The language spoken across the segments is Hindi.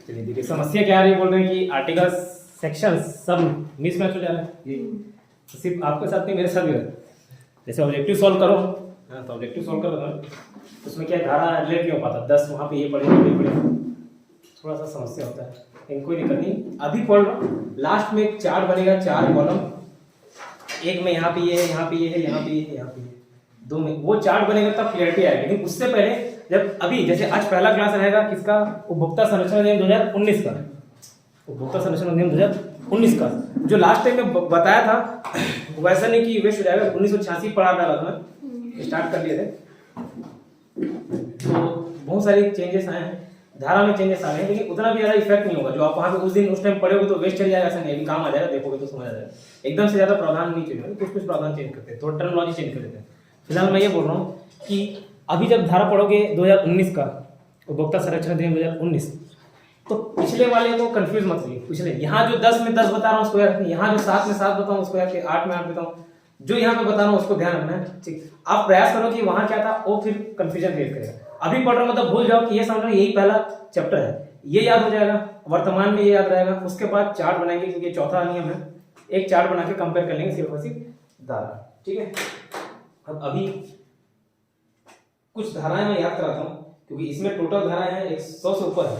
चलिए देखिए समस्या क्या आ रही है, बोल रहे हैं कि आर्टिकल सेक्शन सब मिसमैच हो जा रहा है। ये तो सिर्फ आपके साथ नहीं, मेरे साथ भी है। जैसे ऑब्जेक्टिव सॉल्व करो, हाँ तो ऑब्जेक्टिव सॉल्व करो ना, तो उसमें क्या धारा रिलेट नहीं हो पाता, 10 वहाँ पे ये पढ़े, ये पढ़े, थोड़ा सा समस्या होता है। लेकिन कोई दिक्कत नहीं, अभी पढ़ लो। लास्ट में एक चार्ट बनेगा, 4 कॉलम, एक में यहाँ पे ये है, यहाँ पे ये है, यहाँ पे ये है, यहाँ पे ये, 2 में वो चार्ट बनेगा तब क्लियरिटी आएगी। लेकिन उससे पहले जब अभी जैसे आज पहला क्लास रहेगा किसका, उपभोक्ता संरक्षण अधिनियम 2019 का, उपभोक्ता संरक्षण अधिनियम 2019 का जो लास्ट टाइम में बताया था, वैसा नहीं कि वेस्ट हो जाएगा। 1986 पढ़ा डाला था, स्टार्ट कर लिए थे, तो बहुत सारी चेंजेस आए हैं, धारा में चेंजेस आ रहे हैं, लेकिन उतना भी ज्यादा इफेक्ट नहीं होगा। जो आप वहाँ पे उस दिन उस टाइम पढ़ोगे तो वेस्ट चल जाएगा, ऐसा नहीं, काम आ जाएगा, देखोगे तो समझ आ जाएगा। एकदम से ज्यादा प्रावधान नहीं चेंज होगा, कुछ कुछ प्रावधान चेंज करते हैं, थोड़ा टर्मिनोलॉजी चेंज कर देते हैं। फिलहाल मैं ये बोल रहा हूँ कि अभी जब धारा पढ़ोगे 2019 का, उपभोक्ता संरक्षण अधिनियम 2019, तो पिछले वाले को कंफ्यूज मत करिए। पिछले यहाँ जो 10 में 10 बता रहा हूँ उसको याद रखना, यहाँ जो 7 में 7 बताऊँ उसको याद रखिए, 8 में 8 बताऊँ, जो यहाँ पे बता रहा हूँ उसको ध्यान रखना है। ठीक, आप प्रयास करो कि वहाँ क्या था वो फिर कंफ्यूजन क्रिएट करेगा। अभी पढ़ रहा हूँ मतलब भूल जाओ कि ये समझ लो यही पहला चैप्टर है, ये याद हो जाएगा, वर्तमान में ये याद रहेगा। उसके बाद चार्ट बनाएंगे, क्योंकि चौथा नियम है, एक चार्ट बना के कंपेयर कर लेंगे सिर्फ और सिर्फ धारा। ठीक है, अब अभी कुछ धाराएं मैं याद कराता हूँ, क्योंकि इसमें टोटल धाराएं हैं 100 से ऊपर है,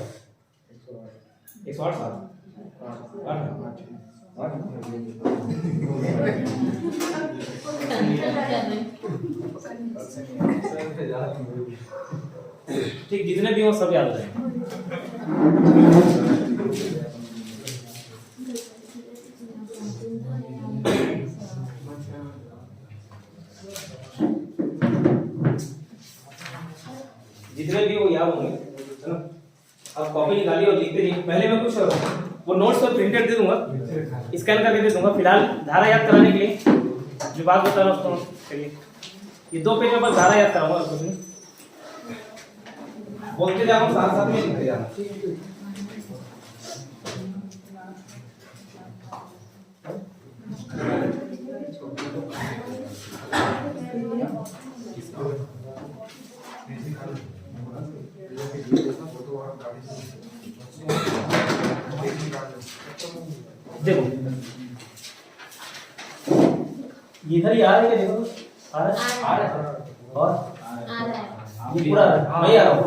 108 ठीक, जितने भी हो सब याद रहें। जितने भी वो याद होंगे, है ना। अब कॉपी निकालिए और लिखते रहिए। पहले मैं कुछ वो नोट्स पर प्रिंटेड दे दूंगा, स्कैन करके दे दूंगा। फिलहाल धारा याद कराने के लिए जो बात बता रहा हूँ, चलिए ये 2 पेज में बस धारा याद कराऊंगा, कुछ नहीं बोलते जाओ, साथ साथ में लिखते जाना। देखो इधर ही आ रही है, देखो आ रहा है और ये पूरा मैं आ रहा हूँ।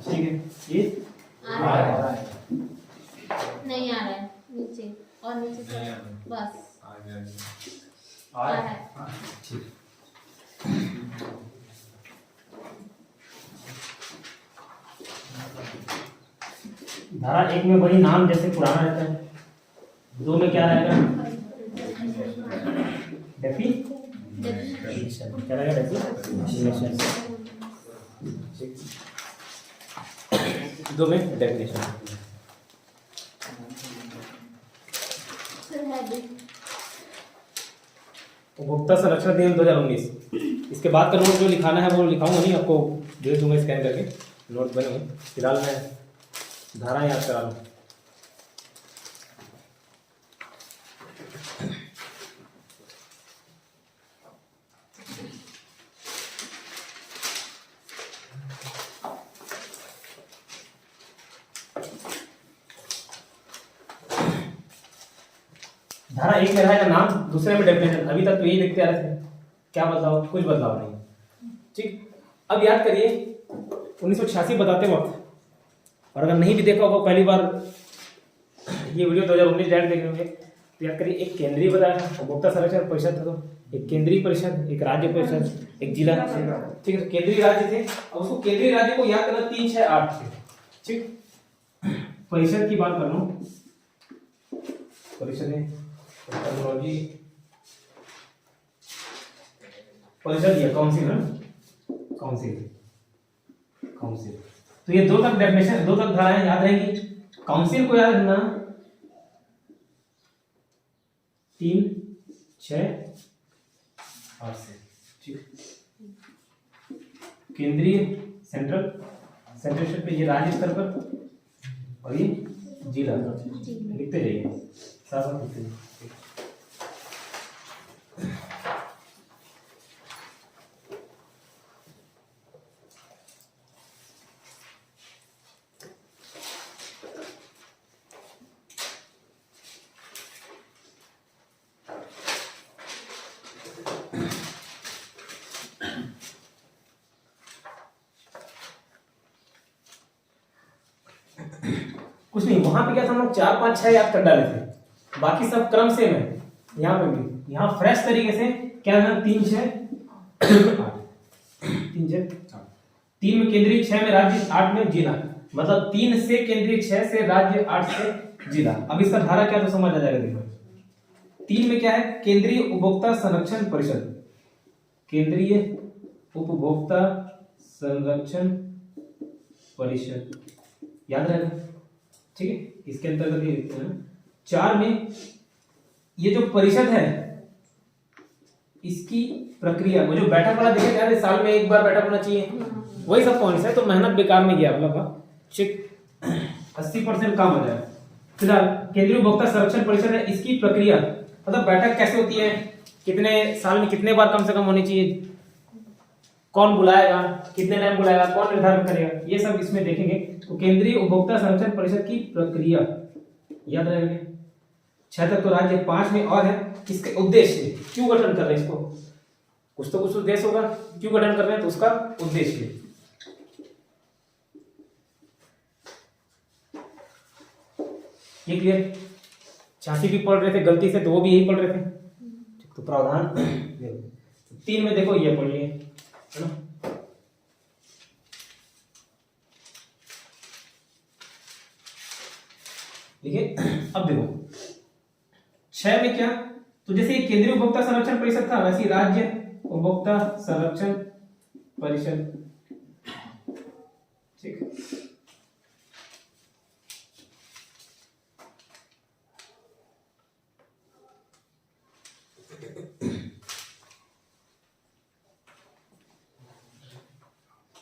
ठीक है, ये आ रहा है, नहीं आ रहा है, नीचे और नीचे से बस आ रहा है। धारा 1 में वही नाम जैसे पुराना रहता है, 2 में क्या रहेगा, डेफिनेशन, क्या रहेगा, डेफिनेशन, 2 में डेफिनेशन। उपभोक्ता संरक्षण अधिनियम 2019, इसके बाद का नोट जो लिखाना है वो लिखाऊंगा नहीं, आपको दे दूंगा स्कैन करके, नोट बने हुए। फिलहाल मैं धारा याद करा लूँ। धारा 1 में रहेगा नाम, दूसरे में डेफिनेशन। अभी तक तो यही देखते आ रहे थे, क्या बदलाव, कुछ बदलाव नहीं। ठीक, अब याद करिए 1986 बताते वक्त, और अगर नहीं भी देखा होगा पहली बार ये वीडियो 2019 डायरेक्ट देखे होंगे, तो याद करिए एक केंद्रीय बताया था, उपभोक्ता संरक्षण परिषद था, तो एक केंद्रीय परिषद, एक राज्य परिषद, एक जिला। ठीक है, तो केंद्रीय राज्य थे, अब उसको केंद्रीय राज्य को याद करना 3, 6, 8 थे। ठीक, परिषद की बात कर लूं, परिषद टेक्नोलॉजी परिषद या काउंसिल है, काउंसिल, काउंसिल। तो ये 2 तक डेफिनेशन, 2 तक धाराएं याद रहेंगी। काउंसिल को याद रखना 3, 6, 8 से। ठीक, केंद्रीय सेंट्रल, सेंट्रल स्टेट पे, ये राज्य स्तर पर, और ये जिला। लिखते जाइए, साथ साथ लिखते जाइए। कुछ नहीं, वहां पे क्या था हम लोग 4 5 6 याद कर डाले थे, बाकी सब क्रम सेम है। यहाँ पे भी यहाँ फ्रेश तरीके से क्या है, 3 6 8 3 6 3 में केंद्रीय, 6 में राज्य, 8 में जिला, मतलब 3 से केंद्रीय, 6 से राज्य, 8 से जिला। अब इसका धारा क्या तो समझ आ जाएगा। देखो 3 में क्या है, केंद्रीय उपभोक्ता संरक्षण परिषद, केंद्रीय उपभोक्ता संरक्षण परिषद, याद रहेगा, ठीक है। इसके अंतर्गत ये लिखते हैं। 4 में ये जो परिषद है इसकी प्रक्रिया, वो जो बैठक वाला देखे यार, साल में एक बार बैठक होना चाहिए, वही सब पॉइंट्स है। तो मेहनत बेकार में गया आप लोग का, चेक 80% काम हो जाएगा। फिलहाल केंद्रीय उपभोक्ता संरक्षण परिषद है, इसकी प्रक्रिया मतलब बैठक कैसे होती है, कितने साल में कितने बार कम से कम होनी चाहिए, कौन बुलाएगा, कितने टाइम बुलाएगा, कौन निर्धारण करेगा, ये सब इसमें देखेंगे। तो केंद्रीय उपभोक्ता संरक्षण परिषद की प्रक्रिया याद रहेगा। 6 तक तो राज्य, 5 में और है इसके उद्देश्य, क्यों गठन कर रहे हैं इसको, कुछ तो कुछ उद्देश्य होगा, क्यों गठन कर रहे हैं तो उसका उद्देश्य। ये क्लियर, 86 भी पढ़ रहे थे गलती से तो वो भी यही पढ़ रहे थे। तो प्रावधान 3 में देखो ये पढ़िए, है ना। देखिए अब देखो 6 में क्या, तो जैसे केंद्रीय उपभोक्ता संरक्षण परिषद था वैसे राज्य उपभोक्ता संरक्षण परिषद, ठीक।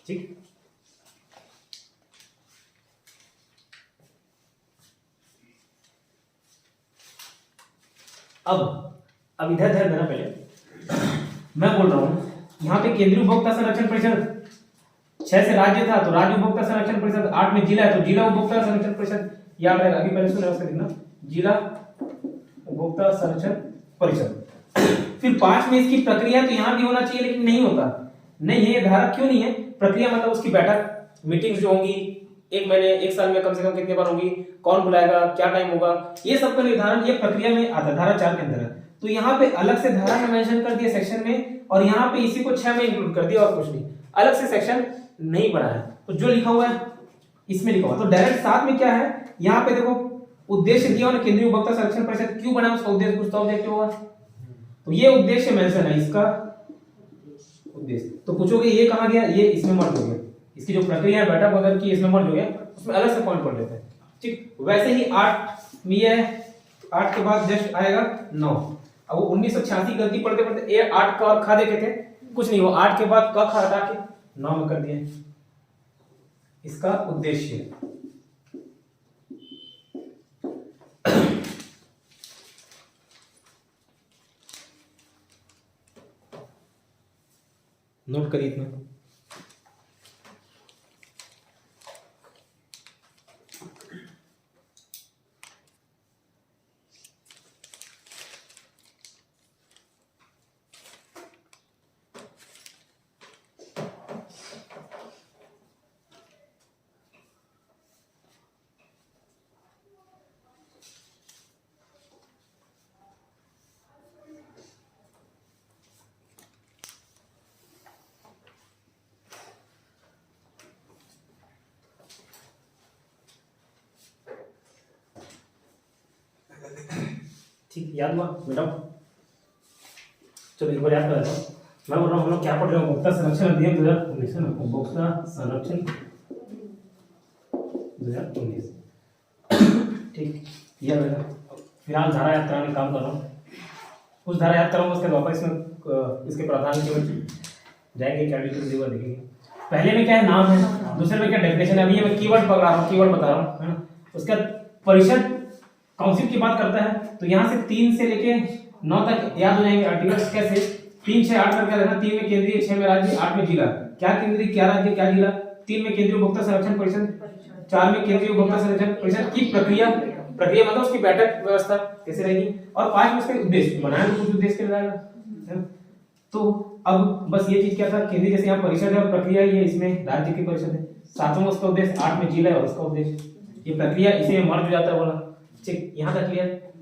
ठीक, अब इधर ध्यान देना। पहले मैं बोल रहा हूं यहाँ पे केंद्रीय उपभोक्ता संरक्षण परिषद 6 से राज्य था तो राज्य उपभोक्ता संरक्षण परिषद, 8 में जिला है तो जिला उपभोक्ता संरक्षण परिषद, याद रहेगा। अभी पहले सुना उसका लिखना, जिला उपभोक्ता संरक्षण परिषद। फिर 5 में इसकी प्रक्रिया, तो यहाँ भी होना चाहिए लेकिन नहीं होता, नहीं है ये धारा, क्यों नहीं है। प्रक्रिया मतलब उसकी बैठक, मीटिंग्स जो होंगी एक महीने, एक साल में कम से कम कितने बार होंगी, कौन बुलाएगा, क्या टाइम होगा, ये सब का निर्धारण ये प्रक्रिया में आता है, धारा 4 के अंदर। तो यहाँ पे अलग से धारा में मेंशन कर दिया सेक्शन में, और यहाँ पे इसी को 6 में इंक्लूड कर दिया और कुछ नहीं, अलग से सेक्शन नहीं बनाया। तो जो लिखा हुआ है इसमें लिखा हुआ, तो डायरेक्ट साथ में क्या है, यहाँ पे देखो उद्देश्य दिया उन्होंने, केंद्रीय उपभोक्ता संरक्षण परिषद क्यों बना, उसका उद्देश्य कुछ तो ऑब्जेक्टिव होगा, तो ये उद्देश्य मेंशन है, इसका उद्देश्य। तो पूछोगे ये कहाँ गया, ये इसमें मर्ज हो गया, इसकी जो प्रक्रिया है बैठक वगैरह की इसमें मर्ज हो गया, उसमें अलग से पॉइंट पढ़ लेते हैं, ठीक। वैसे ही 8 में ये 8 के बाद जस्ट आएगा 9। अब वो 1986 गलती पढ़ते पढ़ते ये 8 का और खा देखे थे, कुछ नहीं, वो 8 के बाद क खा हटा के 9 में कर दिए, इसका उद्देश्य। नोट करिए इतना। ठीक, याद हुआ बेटा, चलो एक बार याद कर लेता हूँ। मैं बोल रहा हूँ हम लोग क्या पढ़ रहे हैं, उपभोक्ता संरक्षण अधिनियम 2019 है ना, उपभोक्ता संरक्षण 2019, ठीक। यह रहेगा। फिलहाल धारा याद कराने का काम कर रहा हूँ, कुछ धारा याद कराऊंगा, उसके वापस इसमें इसके प्रावधान के जाएंगे, क्या डिटेल देखेंगे। पहले में क्या है, नाम है, दूसरे में क्या डेफिनेशन है। अभी ये मैं कीवर्ड पकड़ा रहा हूँ, कीवर्ड बता रहा हूँ, है ना। उसका परिषद काउंसिल की बात करता है, तो यहाँ से 3 से लेके 9 तक याद हो जाएंगे आर्टिकल्स। कैसे 3 6 8 करके रहना, 3 में केंद्रीय, 6 में राज्य, 8 में जिला। क्या केंद्रीय, क्या राज्य, क्या जिला। 3 में केंद्रीय उपभोक्ता संरक्षण परिषद, 4 में केंद्रीय उपभोक्ता संरक्षण परिषद की प्रक्रिया, प्रक्रिया मतलब उसकी बैठक व्यवस्था कैसे रहेगी, और 5 में उसके उद्देश्य बनाए, कुछ उद्देश्य के रहेगा। तो अब बस ये चीज क्या था, केंद्रीय जैसे यहाँ परिषद है और प्रक्रिया ये इसमें राज्य की परिषद है, 7वां उसका उद्देश्य, 8 में जिला है और उसका उद्देश्य। ये प्रक्रिया इसी में मर्ज हो जाता है बोला। ठीक, यहाँ तक क्लियर?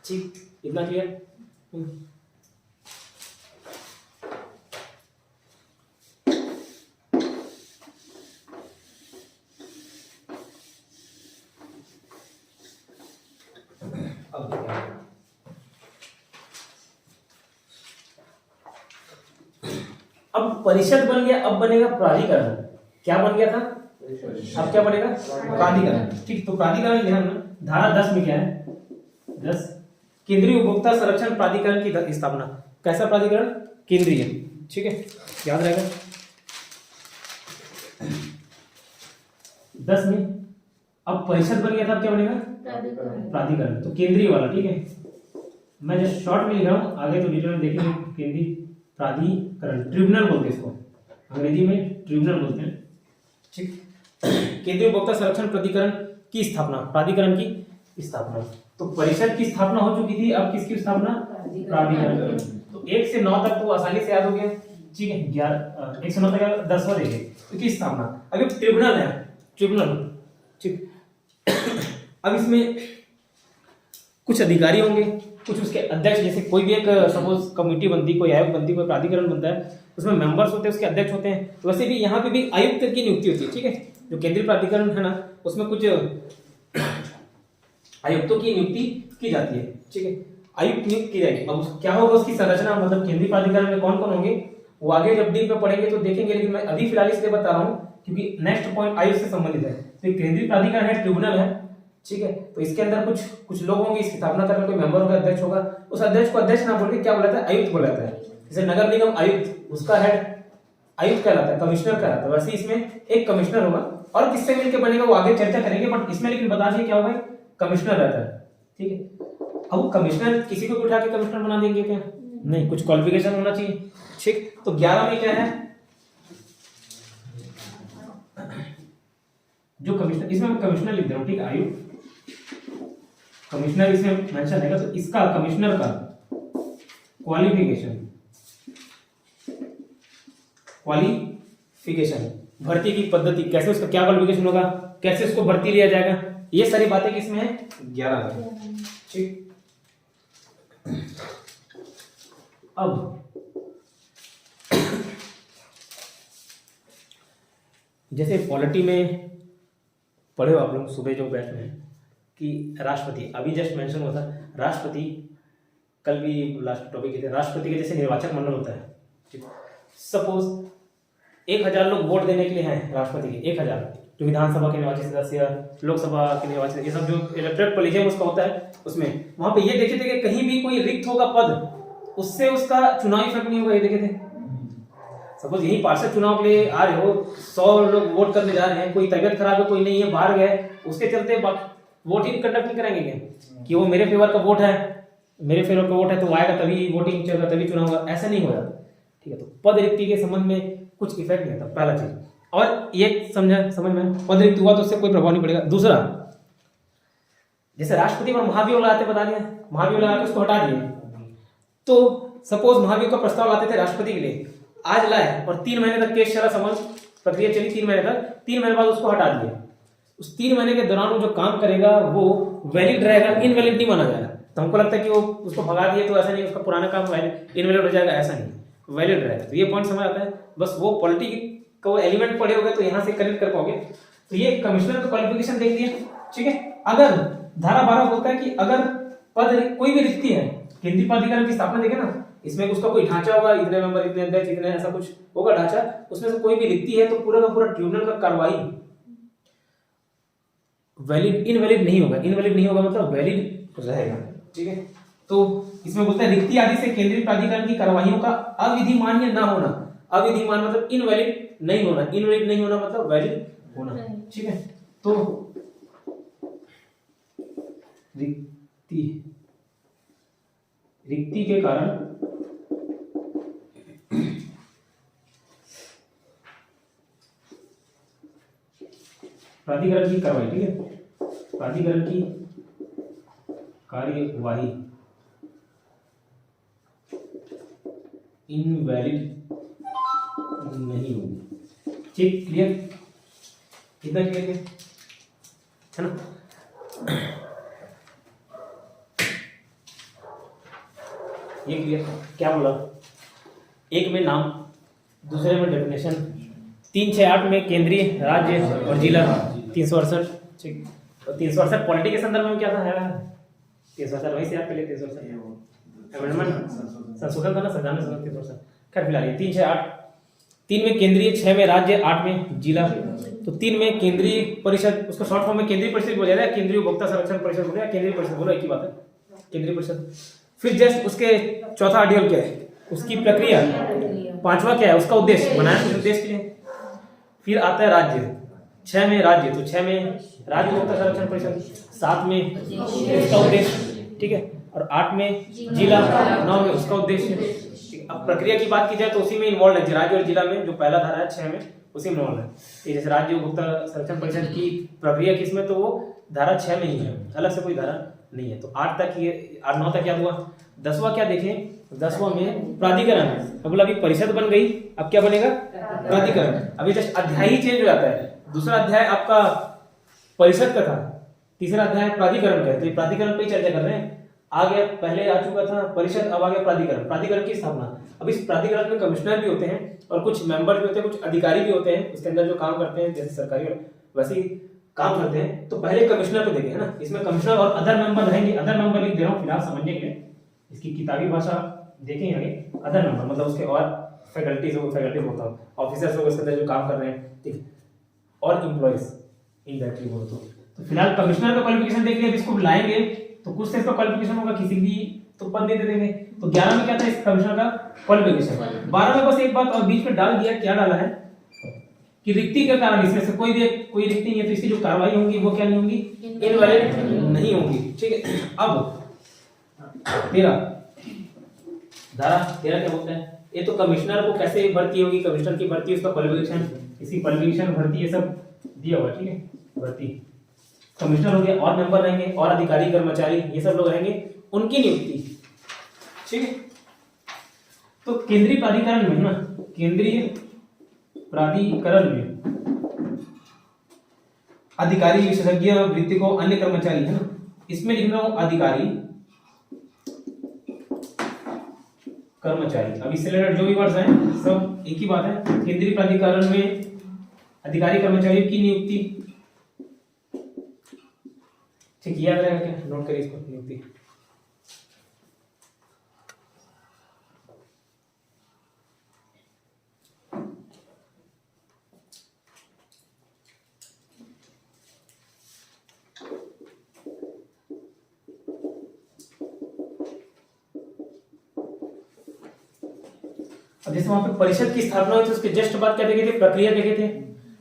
ठीक, इतना क्लियर? अब परिषद बन गया, अब बनेगा प्राधिकरण। क्या बन गया था? अब क्या बनेगा? प्राधिकरण। ठीक, तो प्राधिकरण लिखा ना, धारा 10 में क्या है? 10 केंद्रीय उपभोक्ता संरक्षण प्राधिकरण की स्थापना। कैसा प्राधिकरण? केंद्रीय। ठीक है, याद रहेगा। 10 में अब परिषद बन गया था, अब क्या बनेगा? प्राधिकरण। तो केंद्रीय वाला। ठीक है, मैं जस्ट शॉर्ट में लिख रहा हूं, आगे तो डिटेल में देखेंगे। केंद्रीय प्राधिकरण, ट्रिब्यूनल बोलते हैं इसको, अंग्रेजी में ट्रिब्यूनल बोलते हैं। ठीक, केंद्रीय उपभोक्ता संरक्षण प्राधिकरण की स्थापना, प्राधिकरण की स्थापना। तो परिषद की स्थापना हो चुकी थी, अब किसकी स्थापना? प्राधिकरण। तो 1 से 9 तक तो आसानी से याद हो गया। ठीक है, 11 1 से 9 तक 10 हो देंगे। तो की स्थापना, अभी ट्रिब्यूनल है, ट्रिब्यूनल। ठीक, अब इसमें कुछ अधिकारी होंगे, कुछ उसके अध्यक्ष, जैसे कोई भी एक सपोज कमेटी बनती, कोई आयोग बनती, कोई प्राधिकरण बनता है, उसमें मेंबर्स होते हैं, उसके अध्यक्ष होते हैं। तो वैसे भी यहाँ पे भी आयुक्त की नियुक्ति होती है। ठीक है, जो केंद्रीय प्राधिकरण है ना, उसमें कुछ आयुक्तों की नियुक्ति की जाती है। ठीक है, आयुक्त नियुक्त की जाएगी। अब क्या होगा उसकी संरचना, मतलब केंद्रीय प्राधिकरण में कौन कौन होंगे वो आगे जब डीप में पढ़ेंगे तो देखेंगे, लेकिन मैं अभी फिलहाल इसलिए बता रहा हूँ क्योंकि नेक्स्ट पॉइंट आयुक्त से संबंधित है। तो केंद्रीय प्राधिकरण है, ट्रिब्यूनल है। ठीक है, तो इसके अंदर कुछ लोग होंगे, इसकी स्थापना करने कोई मेंबर होगा, अध्यक्ष होगा। उस अध्यक्ष को अध्यक्ष ना बोल के क्या बोला जाता है? आयुक्त बोला जाता है। जैसे नगर निगम आयुक्त, उसका हेड आयुक्त कहलाता है, कमिश्नर कहलाता है। वैसे इसमें एक कमिश्नर होगा और किससे मिलकर बनेगा वो आगे चर्चा करेंगे, बट इसमें लेकिन बता दिए क्या होगा, कमिश्नर रहता है। ठीक है, अब कमिश्नर किसी को उठा के कमिश्नर बना देंगे क्या? नहीं, कुछ क्वालिफिकेशन होना चाहिए। ठीक, तो 11 में क्या है? जो कमिश्नर, इसमें मैं कमिश्नर लिख दे रहा हूं। ठीक है, आयुक्त कमिश्नर इसमें मेंशन है, तो इसका कमिश्नर का क्वालिफिकेशन, भर्ती की पद्धति, कैसे उसका क्या क्वालिफिकेशन होगा, कैसे उसको भर्ती लिया जाएगा, ये सारी बातें किसमें है? 11 में। ठीक, अब जैसे पॉलिटी में पढ़े हो आप लोग सुबह जो बैच में कि राष्ट्रपति, अभी जस्ट मेंशन हुआ था राष्ट्रपति, कल भी लास्ट टॉपिक थे, राष्ट्रपति के जैसे निर्वाचक मंडल होता है। ठीक, सपोज 1000 लोग वोट देने के लिए हैं राष्ट्रपति के, 1000 जो विधानसभा के निर्वाचित सदस्य, लोकसभा के निर्वाचित, ये सब जो इलेक्टोरल कॉलेजियम उसका होता है, उसमें वहां पे ये देखे थे कि कहीं भी कोई रिक्त होगा पद, उससे उसका चुनाव इफेक्ट नहीं होगा। ये देखे थे, सपोज यही पार्षद चुनाव के लिए आ रहे हो, 100 लोग वोट करने जा रहे हैं, कोई तबियत खराब है, कोई नहीं है, बाहर गए, उसके चलते वोट ही कंडक्ट नहीं करेंगे क्या कि वो मेरे फेवर का वोट है, मेरे फेवर का वोट है तो आएगा तभी वोटिंग चलेगा, तभी चुनाव होगा, ऐसा नहीं हो जाता। ठीक है, तो पद रिक्ति के संबंध में कुछ इफेक्ट नहीं आता, पहला चीज। और ये समझ में, पद रिक्त हुआ तो उससे कोई प्रभाव नहीं पड़ेगा। दूसरा, जैसे राष्ट्रपति पर महाभियोग लगाते, बता दिया, महाभियोग लगा के उसको हटा दिए, तो सपोज महाभियोग का प्रस्ताव लाते थे राष्ट्रपति के लिए, आज लाए और 3 महीने तक केस चला, समझ प्रक्रिया चली 3 महीने तक, 3 महीने बाद उसको हटा दिए। उस 3 महीने के दौरान वो जो काम करेगा वो वैलिड रहेगा, इनवैलिड नहीं माना जाएगा। तो हमको लगता है कि वो उसको भगा दिए तो ऐसा नहीं, उसका पुराना काम इनवैलिड हो जाएगा, ऐसा नहीं, वैलिड रहेगा। तो ये पॉइंट समझ आता है, बस वो पॉलिटी का वो एलिमेंट पढ़े होगे तो यहाँ से कनेक्ट कर पाओगे। तो ये कमिश्नर का क्वालिफिकेशन देख दिए। ठीक है, अगर धारा 12 बोलता है कि अगर पद कोई भी रिक्ति है, केंद्रीय प्राधिकरण की स्थापना देखे ना, इसमें उसका कोई ढांचा होगा, इतने मेंबर, इतने अध्यक्ष, इतने, ऐसा कुछ होगा ढांचा, उसमें से कोई भी रिक्ति है तो पूरा का पूरा ट्रिब्यूनल का कार्रवाई वैलिड, इनवैलिड नहीं होगा। इनवैलिड नहीं होगा मतलब वैलिड रहेगा। ठीक है, तो इसमें बोलते हैं रिक्ति आदि से केंद्रीय प्राधिकरण की कार्रवाइयों का अविधिमान्य ना होना। अविधिमान मतलब इनवैलिड नहीं होना, इनवैलिड नहीं होना मतलब वैलिड होना। ठीक है, तो रिक्ति के कारण प्राधिकरण की कार्रवाई, ठीक है, प्राधिकरण की कार्यवाही इनवैलिड नहीं होगी। ठीक, क्लियर, कितना क्लियर है? है ना। ये क्लियर क्या बोला, एक में नाम, दूसरे में डेफिनेशन, 368 में केंद्रीय, राज्य और जिला, 368 ठीक, और 368 पॉलिटी के संदर्भ में क्या था है 368 वही से याद कर लिए 368 अमेंडमेंट संशोधन था ना सरकार ने 368। खैर फिलहाल ये 368, 3 में केंद्रीय, 6 में राज्य, 8 में जिला। तो 3 में केंद्रीय परिषद, उसको शॉर्ट फॉर्म में केंद्रीय परिषद बोला जाता है, केंद्रीय उपभोक्ता संरक्षण परिषद बोला, केंद्रीय परिषद बोलो एक ही बात है, केंद्रीय परिषद। फिर जस्ट उसके चौथा आर्टिकल क्या है, उसकी प्रक्रिया, पांचवा क्या है, उसका उद्देश्य, बनाया कुछ उद्देश्य के लिए। फिर आता है राज्य, 6 में राज्य, तो 6 में राज्य उपभोक्ता संरक्षण परिषद, 7 में उसका उद्देश्य, ठीक है, और 8 में जिला, 9 में उसका उद्देश्य। अब प्रक्रिया की बात की जाए तो उसी में इन्वॉल्व है, राज्य और जिला में जो पहला धारा है 6 में उसी में इन्वॉल्व है। ये जैसे राज्य उपभोक्ता संरक्षण परिषद की प्रक्रिया किसमें, तो वो धारा 6 में ही है, अलग से कोई धारा नहीं है। तो 8 तक ये 8 9 तक क्या हुआ। 10वां क्या देखें, 10वां में प्राधिकरण। अब बोला अभी परिषद बन गई, अब क्या बनेगा, प्राधिकरण। अभी जस्ट अध्याय ही चेंज हो जाता है, दूसरा अध्याय आपका परिषद का था, तीसरा अध्याय प्राधिकरण का है। तो ये प्राधिकरण पे ही चर्चा कर रहे हैं। आ गया, पहले आ चुका था परिषद, अब आ गया प्राधिकरण। प्राधिकरण की स्थापना, अब इस प्राधिकरण में कमिश्नर भी होते हैं और कुछ मेंबर भी होते हैं, कुछ अधिकारी भी होते हैं उसके अंदर जो काम करते हैं, जैसे सरकारी वैसे ही काम करते हैं। तो पहले कमिश्नर को देखें, है ना, इसमें कमिश्नर और अदर मेंबर रहेंगे। अदर मेंबर लिख दे रहा हूँ फिलहाल समझने के लिए, इसकी किताबी भाषा देखें आगे। अदर मेंबर मतलब उसके और फैकल्टीज होता है, ऑफिसर्स लोग इसके अंदर जो काम कर रहे हैं, ठीक, और एम्प्लॉइज इनडायरेक्टली बोलो तो फिलहाल कमिश्नर का क्वालिफिकेशन देख लिया। इसको लाएंगे तो कुछ से इसका क्वालिफिकेशन होगा, किसी भी तो पद दे देंगे। तो 11 में क्या था इस कमिश्नर का क्वालिफिकेशन। 12 में बस एक बात और बीच में डाल दिया, क्या डाला है कि रिक्ति के कारण इसमें से कोई रिक्ति नहीं है तो इसकी जो कार्रवाई होंगी वो क्या नहीं होंगी, इनवैलिड नहीं होंगी, ठीक है। अब 13 धारा 13 क्या बोलता है, ये तो कमिश्नर को कैसे भर्ती होगी, कमिश्नर की भर्ती, उसका क्वालिफिकेशन, इसकी क्वालिफिकेशन, भर्ती, ये सब दिया हुआ, ठीक है। भर्ती कमिश्नर हो गया, और मेंबर रहेंगे, और अधिकारी कर्मचारी ये सब लोग रहेंगे, उनकी नियुक्ति, ठीक है। तो केंद्रीय प्राधिकरण में ना, केंद्रीय प्राधिकरण में अधिकारी, विशेषज्ञ, वृत्तिकों, अन्य कर्मचारी, है ना, इसमें लिख रहा हूं अधिकारी कर्मचारी। अब इससे रिलेटेड जो भी वर्ड्स हैं सब एक ही बात है। केंद्रीय प्राधिकरण में अधिकारी कर्मचारियों की नियुक्ति, ठीक, याद रहेगा क्या, नोट करिए इसको, नियुक्ति। अब जैसे वहां पे परिषद की स्थापना हुई थी, उसके जस्ट बाद क्या देखे थे, प्रक्रिया देखे थे।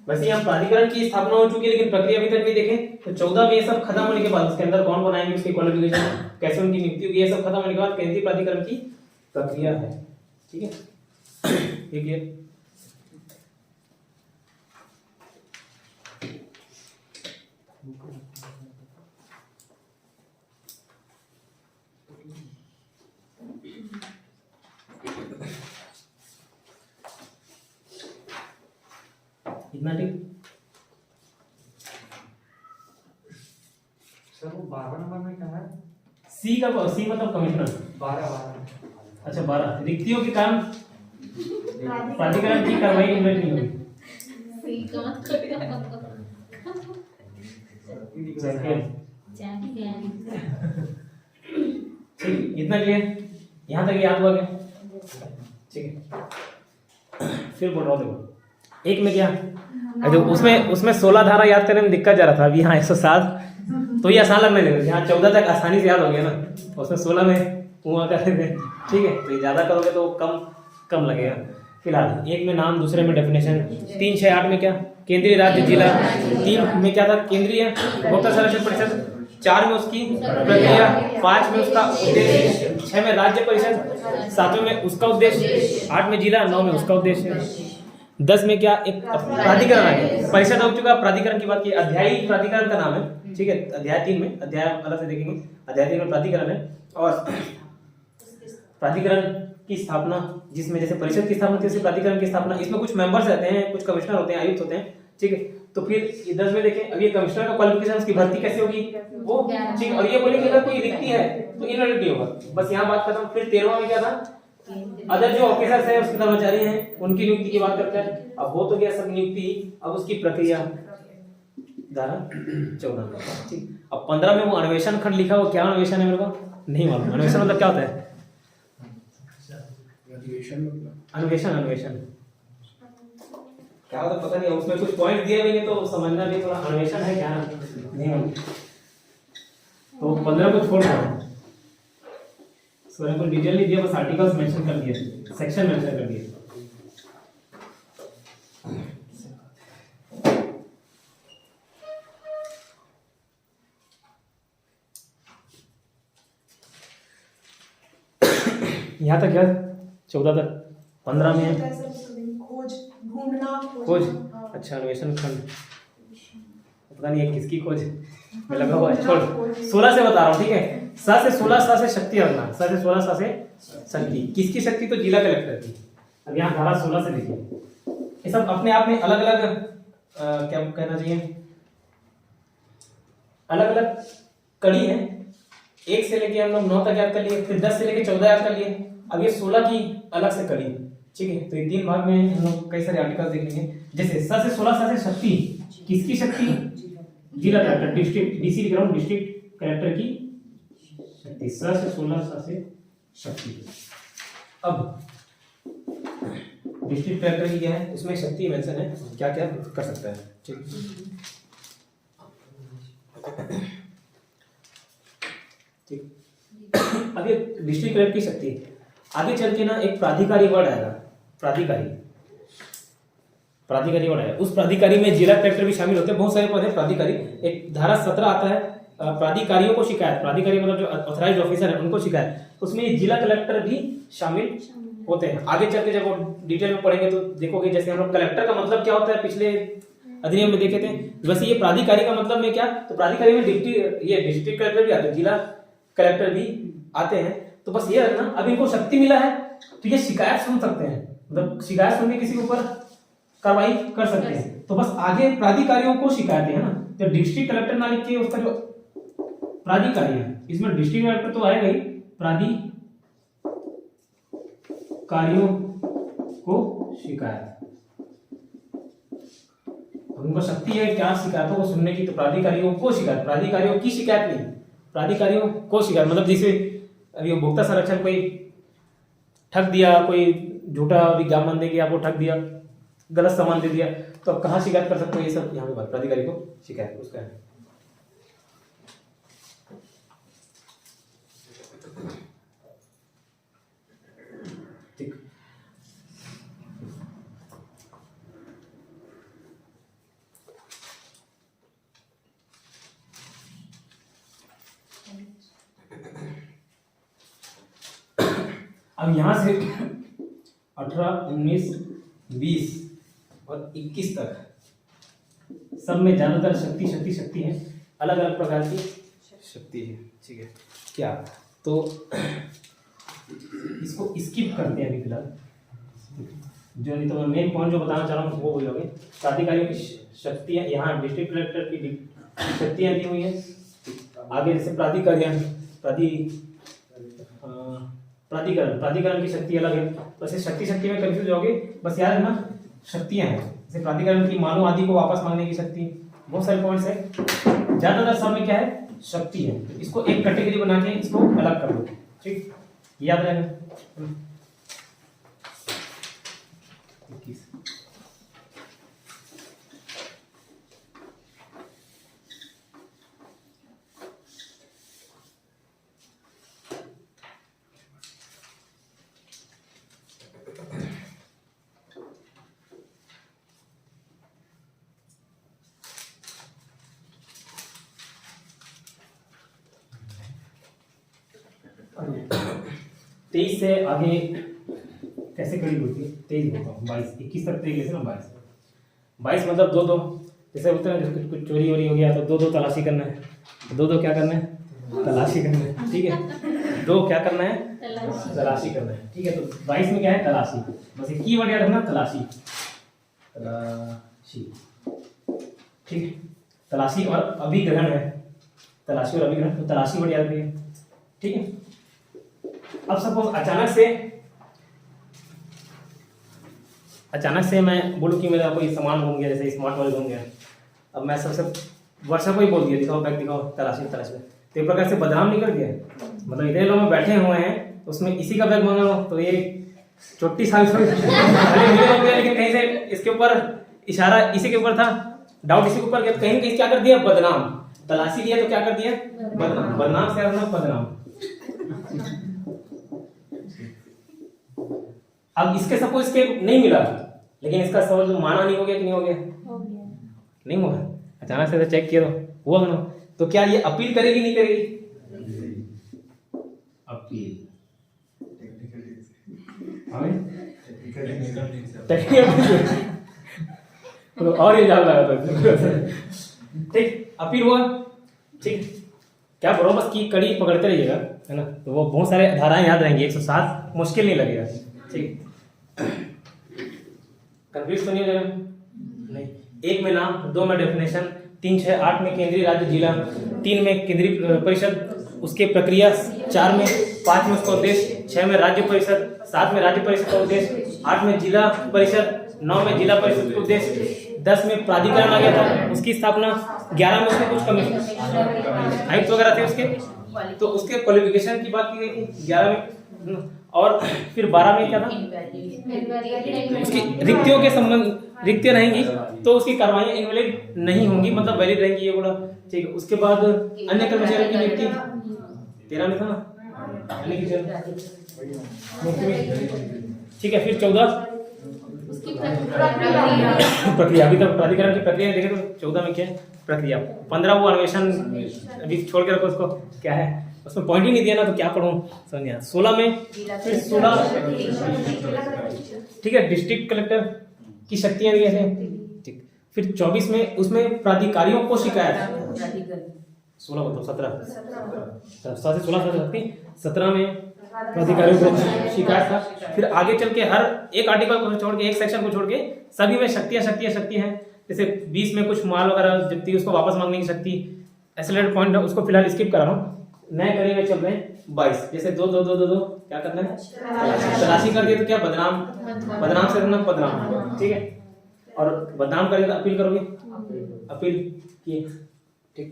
वैसे यहाँ प्राधिकरण की स्थापना हो चुकी है लेकिन प्रक्रिया अभी तक नहीं देखे। तो 14 में ये सब खत्म होने के बाद उसके अंदर कौन कौन आएंगे, उसकी क्वालिफिकेशन, कैसे उनकी नियुक्ति होगी, ये सब खत्म होने के बाद केंद्रीय प्राधिकरण की प्रक्रिया है, ठीक है। ठीक है, इतना ठीक। सर वो 12 नंबर में क्या है, सी का, सी मतलब कमिश्नर, 12 अच्छा 12 रिक्तियों के कारण प्राधिकरण की कार्रवाई इनवेट नहीं होगी। सी का मतलब चैंपियन, ठीक, इतना क्लियर, यहाँ तक याद हुआ क्या, ठीक है। फिर बोल रहा हूँ, देखो एक में क्या, जो उसमें 16 धारा याद करने में दिक्कत जा रहा था, अभी यहाँ 107 तो ये आसान लगने लगे, यहाँ 14 तक आसानी से याद हो गया ना, उसमें 16 में हुआ करते थे, ठीक है। तो ये ज्यादा करोगे तो कम लगेगा। फिलहाल एक में नाम, दूसरे में डेफिनेशन, 3 6 8 में क्या, केंद्रीय, राज्य, जिला। 3 में क्या था, केंद्रीय उपभोक्ता संरक्षण परिषद, 4 में उसकी प्रक्रिया, 5 में उसका उद्देश्य, 6 में राज्य परिषद, 7 में उसका उद्देश्य, 8 में जिला, 9 में उसका उद्देश्य, 10 में क्या, एक प्राधिकरण आ गया। परिषद हो चुका, प्राधिकरण की बात की, अध्यायी प्राधिकरण का नाम है, ठीक है। अध्याय 3 में, अध्याय अलग से देखेंगे, अध्याय 3 में प्राधिकरण है। और प्राधिकरण की स्थापना, जिसमें जैसे परिषद की स्थापना थी, प्राधिकरण की स्थापना, इसमें कुछ मेंबर्स रहते हैं, कुछ कमिश्नर होते हैं, आयुक्त होते हैं, ठीक है। तो फिर 10 में देखें, अब ये कमिश्नर का क्वालिफिकेशन, उसकी भर्ती कैसे होगी वो, ठीक है। और ये बोले कि अगर कोई रिक्ति है तो इनवैलिडिटी होगा, बस यहाँ बात खत्म। फिर 13वां में क्या था, अदर जो ऑफिसर्स है उसके कर्मचारी हैं उनकी नियुक्ति की बात करता है। अब हो तो गया सब नियुक्ति, अब उसकी प्रक्रिया धारा 14, ठीक। अब 15 में वो अन्वेषण खंड लिखा, वो क्या अन्वेषण है मेरे को नहीं मालूम। अन्वेषण मतलब क्या होता है, अन्वेषण क्या होता है पता नहीं, उसमें कुछ पॉइंट दिए भी नहीं तो समझना भी थोड़ा, अन्वेषण है क्या नहीं मालूम। तो 15 को छोड़ दो, इसको डिटेल नहीं दिया, बस आर्टिकल्स मेंशन कर दिए, सेक्शन मेंशन कर दिए। यहाँ तक क्या, 14 तक। 15 में खोज ढूंढना, खोज, अच्छा अन्वेषण खंड, पता नहीं है किसकी खोज में लगा हुआ है, छोड़। 16 से बता रहा हूँ, ठीक है। 7 से 16, 7 से शक्ति रखना, 7 से 16, 7 से शक्ति। किसकी शक्ति, तो जिला कलेक्टर की। अब यहाँ धारा 16 से देखिए, ये सब अपने आप में अलग अलग क्या कहना चाहिए, अलग अलग कड़ी है। 1 से लेके हम लोग 9 तक याद कर लिए, फिर 10 से लेके 14 याद कर लिए। अब ये 16 की अलग से कड़ी, ठीक है। तो ये 3 भाग में हम लोग कई सारे आर्टिकल देख लेंगे। जैसे 7 से 16, 7 से शक्ति, किसकी शक्ति, जिला कलेक्टर, डिस्ट्रिक्ट डीसी लिख रहा हूं, डिस्ट्रिक्ट कलेक्टर की शक्ति। 7 से 16, 7 से शक्ति। अब डिस्ट्रिक्ट कलेक्टर की क्या है, उसमें शक्ति मेंशन है, क्या क्या कर सकता है, ठीक। ठीक, अब ये डिस्ट्रिक्ट कलेक्टर की शक्ति, आगे चल के ना एक प्राधिकारी वर्ड आएगा, प्राधिकारी वर्ड आएगा। उस प्राधिकारी में जिला कलेक्टर भी शामिल होते हैं, बहुत सारे पद है प्राधिकारी। एक धारा 17 आता है, प्राधिकारियों को शिकायत, प्राधिकारी मतलब जो ऑथराइज्ड ऑफिसर है उनको शिकायत, उसमें ये जिला कलेक्टर भी शामिल होते हैं। आगे चल के जब वो डिटेल में पढ़ेंगे तो देखोगे, जैसे हम लोग कलेक्टर का मतलब क्या होता है पिछले अधिनियम में देखे थे, वैसे ये प्राधिकारी का मतलब में क्या, तो प्राधिकारी में डिस्ट्रिक्ट कलेक्टर भी आते हैं, जिला कलेक्टर भी आते हैं। तो बस ये रखना, अब इनको शक्ति मिला है तो ये शिकायत सुन सकते हैं, मतलब शिकायत सुन के किसी के ऊपर कार्रवाई कर सकते हैं। तो बस आगे प्राधिकारियों को शिकायतें है ना, तो डिस्ट्रिक्ट कलेक्टर ना लिख के उसका जो प्राधिकारी है, इसमें डिस्ट्रिक्ट कलेक्टर तो आएगा ही, प्राधिकारियों को शिकायत। उनको शक्ति है क्या शिकायतों को सुनने की, तो प्राधिकारियों को शिकायत, प्राधिकारियों की शिकायत नहीं, प्राधिकारियों को शिकायत। मतलब जैसे अभी उपभोक्ता संरक्षण कोई ठग दिया, कोई झूठा विज्ञापन दे के आपको ठग दिया, गलत सामान दे दिया, तो आप कहाँ शिकायत कर सकते हो, ये सब यहाँ पे बात, प्राधिकारी को शिकायत उसका है। ठीक, अब यहां से 18, 19, 20 और 21 तक सब में ज्यादातर शक्ति है, अलग अलग प्रकार की शक्ति है, ठीक है। क्या तो इसको स्किप करते हैं अभी फिलहाल, जो नहीं तो मेन पॉइंट जो बताना चाह रहा हूँ वो बोलोगे। प्राधिकारियों की शक्तियाँ, यहाँ डिस्ट्रिक्ट कलेक्टर की शक्तियाँ दी हुई हैं। आगे जैसे प्राधिकरण की शक्ति अलग है, वैसे शक्ति में कंफ्यूज होगे, बस याद रखना शक्तियाँ हैं। जैसे प्राधिकरण की मानव आदि को वापस मांगने की शक्ति, बहुत सारे पॉइंट्स है, ज्यादातर सब में क्या है शक्ति है। इसको एक कैटेगरी बना के इसको अलग कर दो, ठीक, याद रहेगा। तेईस से आगे कैसे कड़ी होती है, 23 बोलता हूँ, 22, 21 तक 23 ना 22 मतलब दो जैसे होता है, जैसे कुछ चोरी वोरी हो गया तो दो तलाशी करना है, दो क्या करना है, तलाशी करना है, ठीक है। दो क्या करना है, तलाशी करना है, ठीक है। तो 22 में क्या है, तलाशी, बस एक की वर्ड याद रखना, तलाशी। ठीक है, तलाशी और अभिग्रहण है, तलाशी और अभिग्रहण, तो तलाशी वर्ड याद रखिए। ठीक है, अब सपोज अचानक से मैं बोलूँ कि मेरा कोई सामान घूम गया, जैसे स्मार्ट वॉच घूम गया, अब मैं सबसे वर्षा को ही बोल दिया दिखाओ बैग दिखाओ, तलाशी तलाशी, तो एक प्रकार से बदनाम नहीं कर दिया, मतलब इतने लोग में बैठे हुए हैं उसमें इसी का बैग मांगा हो, तो ये चोटी साबित हो गया, लेकिन कहीं से इसके ऊपर इशारा इसी के ऊपर था, डाउट इसी के ऊपर गया, कहीं कहीं क्या कर दिया बदनाम, तलाशी लिया तो क्या कर दिया बदनाम, बदनाम से बदनाम। अब इसके सपोज इसके नहीं मिला, लेकिन इसका समझ माना नहीं हो गया कि नहीं हो गया, हो गया। नहीं हुआ, अचानक से चेक किया तो हुआ ना, तो क्या ये अपील करेगी नहीं करेगी, अपील तो और ये जान लगा था। ठीक, अपील हुआ, ठीक, क्या बोलो बस की कड़ी पकड़ते रहिएगा, है ना, तो वो बहुत सारे धाराएं याद रहेंगी, 107 मुश्किल नहीं लगेगा। ठीक, कंफ्यूज तो नहीं हो जाएगा, नहीं, 1 में नाम, 2 में डेफिनेशन, 3, 6, 8 में केंद्रीय राज्य जिला, 3 में केंद्रीय परिषद उसके प्रक्रिया, 4 में 5 में उसका उद्देश्य, 6 में राज्य परिषद, 7 में राज्य परिषद का उद्देश्य, 8 में जिला परिषद, 9 में जिला परिषद का उद्देश्य, 10 में प्राधिकरण आ गया था उसकी स्थापना, 11 में उसमें कुछ कमीशन आयुक्त वगैरह थे उसके, तो उसके क्वालिफिकेशन की बात की गई थी 11 में, और फिर 12 में क्या था उसकी रिक्तियों के संबंध, रिक्तियां रहेंगी तो उसकी कार्रवाई इनवैलिड नहीं होंगी, मतलब वैलिड रहेंगी, ये बोला। ठीक है, उसके बाद अन्य कर्मचारियों की नियुक्ति 13 में था ना, अन्य की ठीक है, फिर 14 प्रक्रिया, अभी तक प्राधिकरण की प्रक्रिया देखे तो 14 में क्या है प्रक्रिया, 15 वो अन्वेषण, अभी छोड़ के रखो उसको, क्या है उसमें पॉइंट ही नहीं दिया ना तो क्या पढ़ूं समझ नहीं आता। 16 में फिर 16 ठीक है, डिस्ट्रिक्ट कलेक्टर की शक्तियां दी है, ठीक, फिर 24 में उसमें प्राधिकारियों को शिकायत, 16 बताओ 17 में प्राधिकारियों को शिकायत था, फिर आगे चल के हर एक आर्टिकल को छोड़ के, एक सेक्शन को छोड़ के सभी में शक्तियां हैं, जैसे 20 में कुछ माल वगैरह जब्ती उसको वापस मांगने की शक्ति, एक्सेलरेट पॉइंट उसको फिलहाल स्किप करा रहा हूँ, नए करेंगे चल रहे हैं 22, जैसे 2 2 2 2 2 क्या करना है तलाशी कर दिए तो क्या बदनाम, बदनाम से बदनाम, ठीक है, और बदनाम करेंगे तो अपील करोगे, अपील किए, ठीक,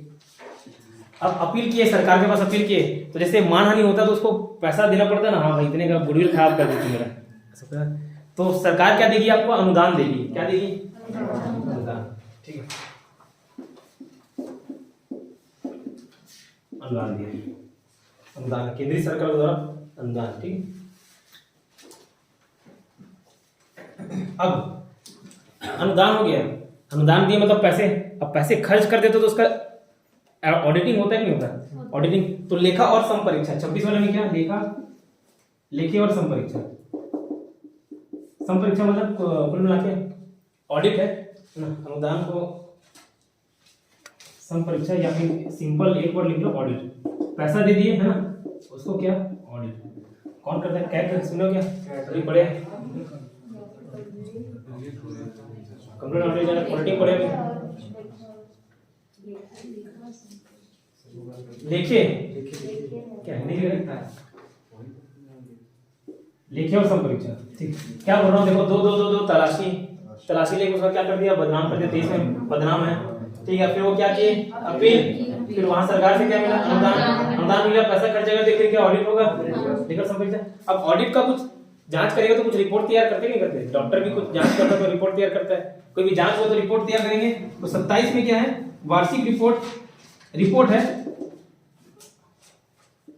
अब अपील किए सरकार के पास अपील किए, तो जैसे मानहानि होता है तो उसको पैसा देना पड़ता है ना, हाँ भाई इतने का गुडविल खराब कर देती मेरा, तो सरकार क्या देगी आपको, अनुदान देगी, क्या देगी अनुदान, ठीक है, अनुदान दिया, अनुदान केंद्रीय सरकार द्वारा अनुदान, ठीक है। अब अनुदान हो गया, अनुदान दिए मतलब पैसे, अब पैसे खर्च कर देते तो उसका ऑडिटिंग होता है नहीं होता, ऑडिटिंग, तो लेखा और संपरीक्षा 26 वाले में क्या लेखा, लेखे और संपरीक्षा, संपरीक्षा मतलब कुल मिला के ऑडिट है ना, अनुदान को संपरीक्षा या फिर सिंपल एक वर्ड लिख लो ऑडिट, पैसा दे दिए है ना उसको क्या ऑडिट, कौन करता है, क्या सुनो क्या अभी पढ़े कंप्यूटर नॉलेज ऑडिटिंग पढ़े, लेखे क्या हिंदी में लिखता है, लेखे और संपरीक्षा, ठीक, क्या बोल रहा हूँ देखो 2 2 2 2 तलाशी, तलाशी लेके उसका क्या कर दिया बदनाम कर दिया, देश में बदनाम है, ठीक है, फिर वो क्या किए अपील, फिर वहां सरकार से क्या मिला अनुदान, अनुदान मिला, पैसा खर्चेगा देखिए क्या ऑडिट होगा, लेकर संपरीक्षा। अब ऑडिट का कुछ जांच करेगा तो कुछ रिपोर्ट तैयार करते नहीं करते, डॉक्टर भी कुछ जांच करता है तो रिपोर्ट तैयार करता है, कोई भी जांच हो तो रिपोर्ट तैयार करेंगे, तो 27 में क्या है वार्षिक रिपोर्ट, रिपोर्ट है,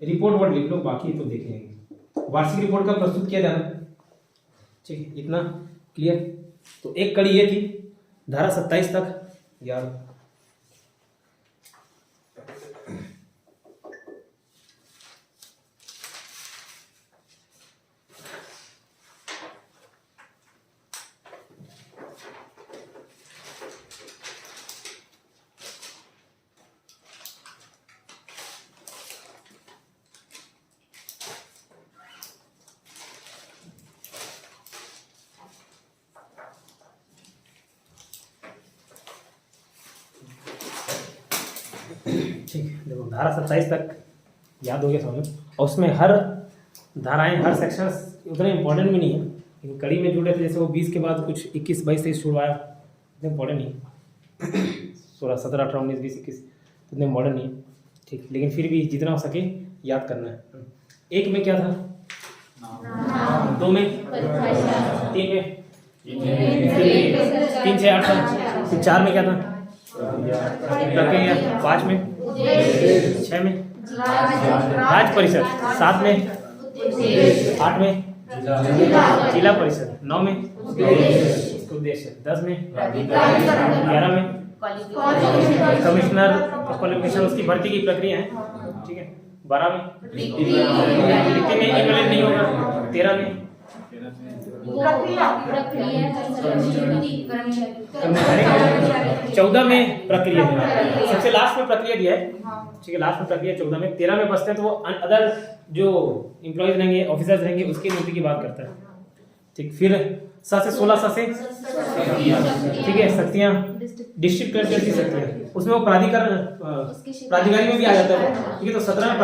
रिपोर्ट वर्ड लिख लो बाकी तो देखेंगे, वार्षिक रिपोर्ट का प्रस्तुत किया जाना, ठीक, इतना क्लियर, तो एक कड़ी ये थी धारा 27 तक यार, ठीक है, देखो धारा 27 तक याद हो गया समझ में। और उसमें हर धाराएं, हर सेक्शंस उतने इंपॉर्टेंट भी नहीं है, लेकिन कड़ी में जुड़े थे, जैसे वो 20 के बाद कुछ 21, 22, 23 छुड़वाया, इतने इंपॉर्टेंट नहीं है। 16, 17, 18, 19, 20, 21 इतने इंपॉर्टेंट नहीं है, ठीक। लेकिन फिर भी जितना हो सके याद करना है। 1 में क्या था, 2 में, 3 में, 3, 6, 8 था। फिर 4 में क्या था, प्रक्रिया। 5 में, 6 में राज्य परिषद, 7 में, 8 में जिला परिषद, 9 में उद्देश्य, 10 में, 11 में कमिश्नर क्वालिफिकेशन, उसकी भर्ती की प्रक्रिया है, ठीक है। 12 में रिक्ति में इक्विवेलेंट नहीं होगा। 13 में कर्मचारी। 14 में प्रक्रिया, सबसे लास्ट में प्रक्रिया दिया है, ठीक है, लास्ट में प्रक्रिया 14 में। 13 में बचते हैं तो वो अदर जो एम्प्लॉयज रहेंगे, ऑफिसर्स रहेंगे, उसकी नियुक्ति की बात करता है, ठीक। फिर 7 से 16 से, ठीक है, शक्तियाँ, डिस्ट्रिक्ट कलेक्टर की शक्तियाँ, उसमें वो प्राधिकारी में भी आ जाता है, ठीक है। तो 17 में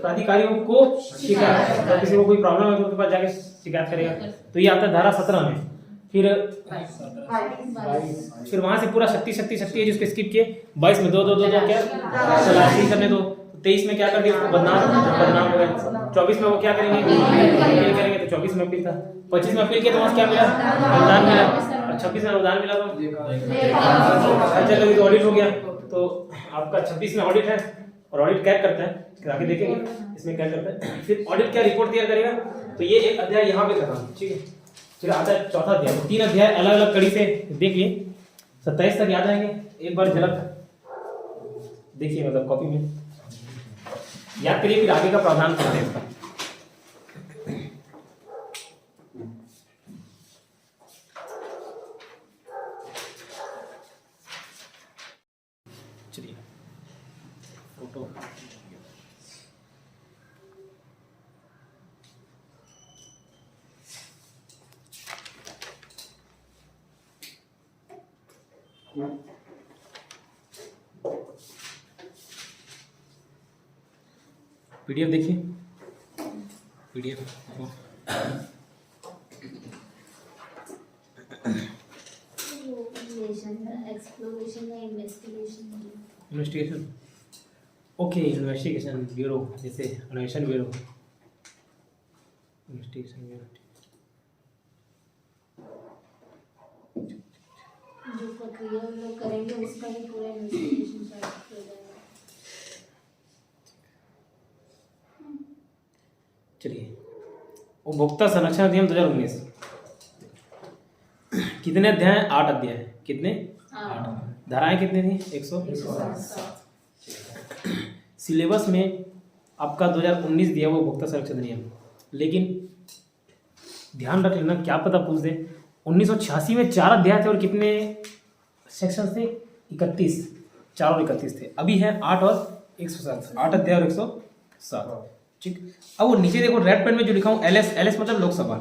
प्राधिकारियों को शिकायत, तो किसी को कोई प्रॉब्लम है तो उनके पास जाके शिकायत करेगा, तो ये आता है धारा 17 में। फिर वहां से पूरा शक्ति है जिसको स्किप किए। 22 में 2 क्या तलाशी करने दो। 23 में क्या कर दिया, उसको बदनाम हो गए। 24 में वो क्या करेंगे, अपील करेंगे, तो 24 में अपील था। 25 में अपील किया तो वहाँ क्या मिला, अनुदान मिला। और 26 में अनुदान मिला तो अच्छा लगे तो ऑडिट हो गया। तो आपका 26 में ऑडिट है, और ऑडिट क्या करता है आगे देखेंगे इसमें क्या करता है। फिर ऑडिट क्या रिपोर्ट तैयार करेगा, तो ये एक अध्याय यहाँ पे खत्म, ठीक है। फिर आता है चौथा अध्याय। 3 अध्याय अलग अलग कड़ी से देख लिए, 27 तक याद आएंगे। एक बार झलक देखिए, मतलब कॉपी में याद करिए, फिर आगे का प्रावधान करते हैं इसका। चलिए फोटो पीडीएफ देखिए, PDF investigation, okay, investigation bureau, जैसे अन्वेषण ब्यूरो, इन्वेस्टिगेशन ब्यूरो, जो प्रक्रिया लोग करेंगे उसका ही पूरा इन्वेस्टिगेशन किया जाएगा। चलिए, उपभोक्ता संरक्षण अधिनियम 2019 कितने अध्याय हैं, 8 अध्याय हैं। कितने, 8। धाराएं कितनी थी, 107। सिलेबस में आपका 2019 दिया हुआ उपभोक्ता संरक्षण अधिनियम, लेकिन ध्यान रख लेना, क्या पता पूछ दे। 1986 में 4 अध्याय थे और कितने सेक्शन थे, 31, 4 और 31 थे। अभी है 8 और 107, 8 अध्याय और 107, ठीक। अब वो नीचे देखो रेड पेन में जो लिखा हूँ एलएस मतलब लोकसभा,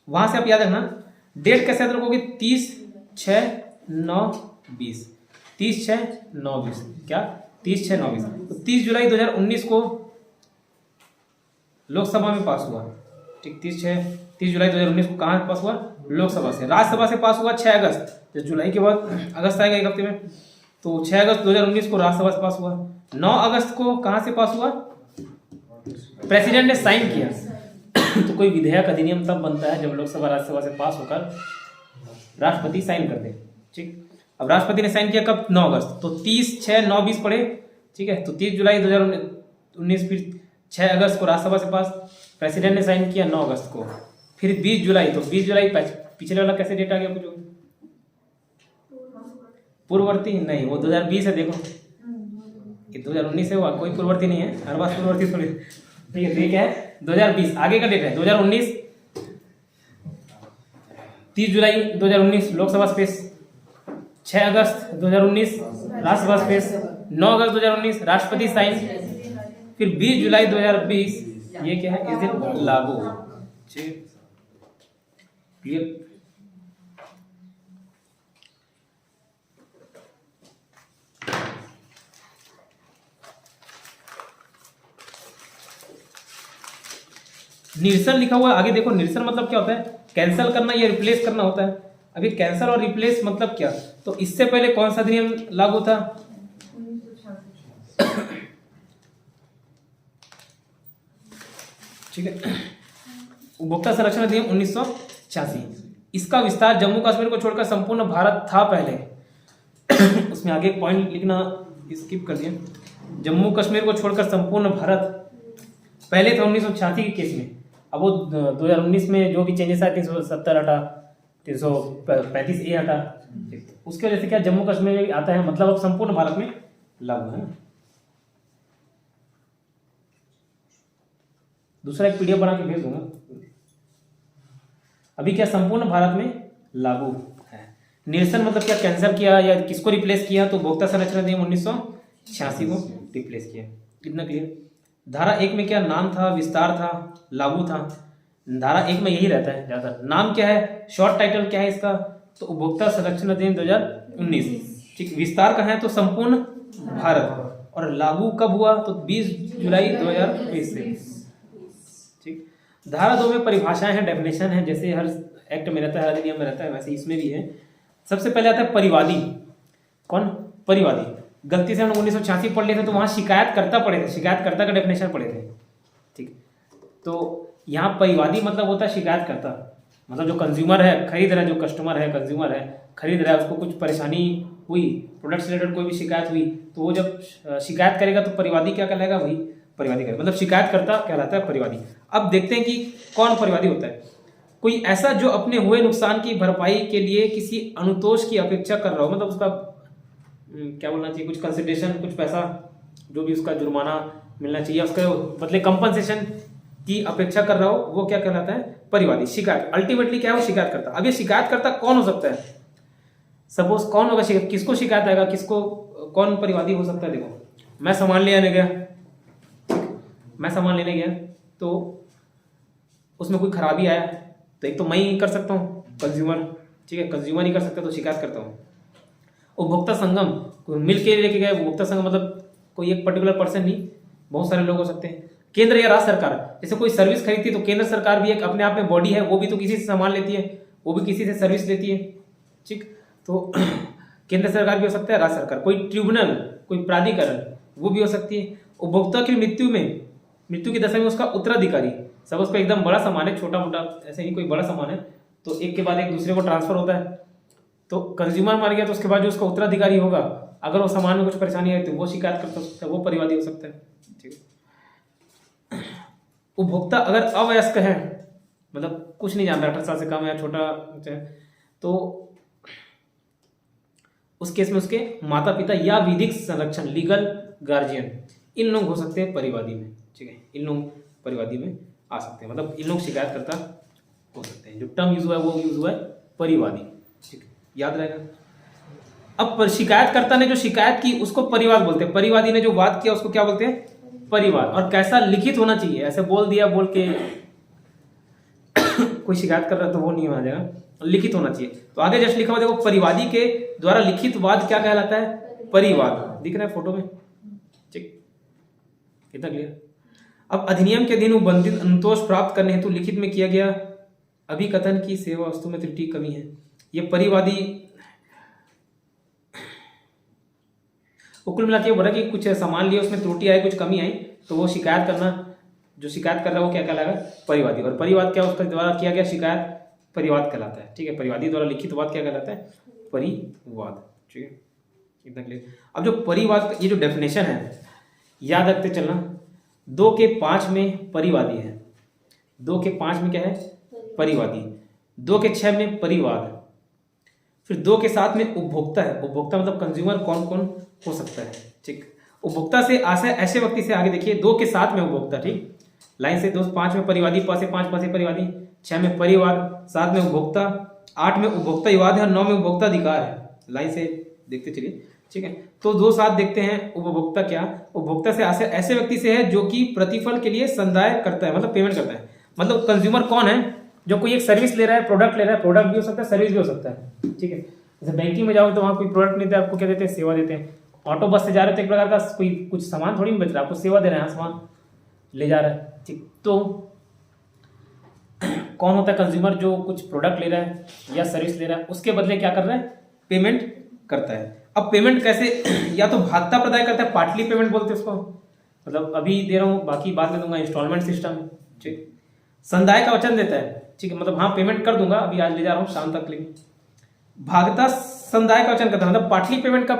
वहां से आप याद रखना डेट कैसे याद रखोगे, 30/6/9/20, 30/6/9/20, क्या 30/6/9/20। तो 30 जुलाई 2019 को लोकसभा में पास हुआ, ठीक। 30 जुलाई 2019 को कहाँ पास हुआ, लोकसभा से। राज्यसभा से पास हुआ 6 अगस्त, जो जुलाई के बाद अगस्त आएगा एक हफ्ते में, तो 6 अगस्त 2019 को राज्यसभा से पास हुआ। 9 अगस्त को कहाँ से पास हुआ, प्रेसिडेंट ने साइन किया। तो कोई विधेयक अधिनियम तब बनता है जब लोकसभा राज्यसभा से पास होकर राष्ट्रपति साइन कर दे, ठीक। अब राष्ट्रपति ने साइन किया कब, 9 अगस्त, तो 30/6/9/20 पढ़े, ठीक है। तो 30 जुलाई 2019, फिर 6 अगस्त को राज्यसभा से पास, प्रेसिडेंट ने साइन किया 9 अगस्त को, फिर 20 जुलाई, तो 20 जुलाई पिछले वाला कैसे डेट आ गया, कुछ पूर्ववर्ती नहीं, वो 2020 है, देखो ये 2019 है, हुआ कोई पूर्ववर्ती नहीं है, हर बार पूर्ववर्ती थोड़ी, ठीक है। ठीक है, 2020 आगे का डेट है। 2019 30 जुलाई 2019 लोकसभा स्पेस, 6 अगस्त 2019 राज्यसभा स्पेस, 9 अगस्त 2019 राष्ट्रपति साइन, फिर 20 जुलाई 2020 ये क्या है, इस दिन लागू हुआ, ठीक, क्लियर। निरसन लिखा हुआ है आगे देखो, निरसन मतलब क्या होता है, कैंसिल करना या रिप्लेस करना होता है। अभी कैंसिल और रिप्लेस मतलब क्या, तो इससे पहले कौन सा अधिनियम लागू था, 1986। ठीक है, उपभोक्ता संरक्षण अधिनियम 1986। इसका विस्तार जम्मू कश्मीर को छोड़कर संपूर्ण भारत था पहले। उसमें आगे एक पॉइंट लिखना स्किप कर दिया, जम्मू कश्मीर को छोड़कर संपूर्ण भारत पहले था 1986 के केस में। अब वो 2019 में जो भी चेंजेस आए 370 हटा, 335 ए हटा, उसकी वजह से क्या जम्मू कश्मीर में आता है, मतलब अब संपूर्ण भारत में लागू है ना। दूसरा एक पीडीएफ बना के भेज दूंगा। अभी क्या संपूर्ण भारत में लागू है। निरसन मतलब क्या, कैंसिल किया या किसको रिप्लेस किया, तो उपभोक्ता संरक्षण अधिनियम 1986 को रिप्लेस किया। कितना क्लियर। धारा 1 में क्या नाम था, विस्तार था, लागू था। धारा 1 में यही रहता है ज्यादा। नाम क्या है, शॉर्ट टाइटल क्या है इसका, तो उपभोक्ता संरक्षण अधिनियम 2019। ठीक, विस्तार कहाँ है, तो संपूर्ण भारत। और लागू कब हुआ, तो 20 जुलाई 2020 से। ठीक, धारा 2 में परिभाषाएं हैं, डेफिनेशन है, जैसे हर एक्ट में रहता है, हर अधिनियम में रहता है, वैसे इसमें भी है। सबसे पहले आता है परिवादी। कौन, परिवादी। गलती से हम 1986 पढ़ लेते तो वहां शिकायतकर्ता पढ़े थे, शिकायतकर्ता का डेफिनेशन पढ़े थे। ठीक, तो यहाँ परिवादी मतलब होता है शिकायतकर्ता, मतलब जो कंज्यूमर है, खरीद रहा है, जो कस्टमर है, कंज्यूमर है, खरीद रहा है, उसको कुछ परेशानी हुई, प्रोडक्ट से रिलेटेड कोई भी शिकायत हुई, तो वो जब शिकायत करेगा तो परिवादी क्या कहलाएगा, वही परिवादी करेगा, मतलब शिकायतकर्ता कहलाता है परिवादी। अब देखते हैं कि कौन परिवादी होता है। कोई ऐसा जो अपने हुए नुकसान की भरपाई के लिए किसी अनुतोष की अपेक्षा कर रहा हो, मतलब उसका क्या बोलना चाहिए, कुछ कंसिडरेशन, कुछ पैसा, जो भी उसका जुर्माना मिलना चाहिए, उसके बदले कंपनसेशन की अपेक्षा कर रहा हो, वो क्या कहलाता है, परिवादी। शिकायत अल्टीमेटली क्या है, वो शिकायत करता। अब ये शिकायतकर्ता कौन हो सकता है, सपोज कौन होगा, किसको शिकायत आएगा, किसको, कौन परिवादी हो सकता है। देखो, मैं सामान लेने गया, मैं सामान लेने गया तो उसमें कोई खराबी आया, तो एक तो मैं ही कर सकता हूँ, कंज्यूमर, ठीक है, कंज्यूमर ही कर सकता है, तो शिकायत करता हूँ। उपभोक्ता संगम मिल के लेके गए, उपभोक्ता संगम मतलब कोई एक पर्टिकुलर पर्सन नहीं, बहुत सारे लोग हो सकते हैं। केंद्र या राज्य सरकार, जैसे कोई सर्विस खरीदती है तो केंद्र सरकार भी एक अपने आप में बॉडी है, वो भी तो किसी से सामान लेती है, वो भी किसी से सर्विस लेती है। ठीक, तो केंद्र सरकार भी हो सकता है, राज्य सरकार, कोई ट्रिब्यूनल, कोई प्राधिकरण, वो भी हो सकती है। उपभोक्ता की मृत्यु की दशा में उसका उत्तराधिकारी, सब उसको एकदम बड़ा सामान है, छोटा मोटा ऐसे ही कोई बड़ा सामान है, तो एक के बाद एक दूसरे को ट्रांसफर होता है, तो कंज्यूमर मर गया तो उसके बाद जो उसका उत्तराधिकारी होगा, अगर वो सामान में कुछ परेशानी है तो वो शिकायत कर सकता है, वो परिवादी हो सकता है। ठीक है। उपभोक्ता अगर अवयस्क है, मतलब कुछ नहीं जान रहा, 18 साल से कम है, छोटा है, तो उस केस में उसके माता पिता या विधिक संरक्षण, लीगल गार्जियन, इन लोग हो सकते हैं परिवादी में। ठीक है, इन लोग परिवादी में आ सकते हैं, मतलब इन लोग शिकायतकर्ता हो सकते हैं। जो टर्म यूज हुआ है वो यूज हुआ है परिवादी। ठीक है, याद रहेगा। अब शिकायतकर्ता ने जो शिकायत की उसको परिवाद बोलते हैं, परिवादी ने जो वाद किया उसको क्या बोलते हैं, परिवाद। और कैसा लिखित होना चाहिए, ऐसे बोल दिया बोल के कोई शिकायत कर रहा है तो वो नहीं हो जाएगा, लिखित होना चाहिए। तो आगे जस्ट लिखा हुआ देखो, परिवादी के द्वारा लिखित वाद क्या कहलाता है, परिवाद। दिख रहा है फोटो में, ठीक, कितना क्लियर। अब अधिनियम के अधीन उल्लंघित अनुतोष प्राप्त करने हेतु लिखित में किया गया अभिकथन की सेवा वस्तु में त्रुटि कमी है, ये परिवादी। कुल मिला के बोला कि कुछ सामान लिए उसमें त्रुटि आई, कुछ कमी आई, तो वो शिकायत करना, जो शिकायत कर रहा है वो क्या कहलाएगा, परिवादी। और परिवाद क्या, उसके द्वारा किया गया शिकायत परिवाद कहलाता है। ठीक है, परिवादी द्वारा लिखित वाद क्या कहलाता है, परिवाद। ठीक है, इतना क्लियर। अब जो परिवाद, ये जो डेफिनेशन है याद रखते चलना, 2 के 5 में परिवादी है, 2 के 5 में क्या है, परिवादी, 2 के 6 में परिवाद, फिर 2 के 7 में उपभोक्ता है। उपभोक्ता मतलब कंज्यूमर कौन कौन हो सकता है। ठीक, उपभोक्ता से आशय ऐसे व्यक्ति से, आगे देखिए 2 के 7 में उपभोक्ता, ठीक, लाइन से 2 5 में परिवादी, 5 से 5 परिवादी, 6 में परिवाद, 7 में उपभोक्ता, 8 में उपभोक्ता विवाद है और 9 में उपभोक्ता अधिकार है। लाइन से देखते चलिए। ठीक है, तो 2 7 देखते हैं। उपभोक्ता क्या, उपभोक्ता से आशय ऐसे व्यक्ति से है जो कि प्रतिफल के लिए संदाय करता है, मतलब पेमेंट करता है। मतलब कंज्यूमर कौन है, जो कोई एक सर्विस ले रहा है, प्रोडक्ट ले रहा है, प्रोडक्ट भी हो सकता है, सर्विस भी हो सकता है। ठीक है, जैसे बैंकिंग में जाओगे तो वहाँ कोई प्रोडक्ट नहीं देते, आपको क्या देते हैं, सेवा देते हैं। ऑटो बस से जा रहे हो तो एक प्रकार का कोई कुछ सामान थोड़ी नहीं बेच रहा है, आपको सेवा दे रहे हैं, सामान ले जा रहा है। ठीक, तो कौन होता है कंज्यूमर? जो कुछ प्रोडक्ट ले रहा है या सर्विस ले रहा है, उसके बदले क्या कर रहा है? पेमेंट करता है। अब पेमेंट कैसे? या तो भागता प्रदाय करता है, पार्टली पेमेंट बोलते हैं उसको, मतलब अभी दे रहा हूँ बाकी बाद में दूंगा, इंस्टॉलमेंट सिस्टम। ठीक, संदाय का वचन देता है, ठीक है, मतलब हाँ पेमेंट कर दूंगा, अभी आज ले जा रहा हूँ शाम तक लेंगे। भागता संदाय का वचन करता है, मतलब पार्टली पेमेंट का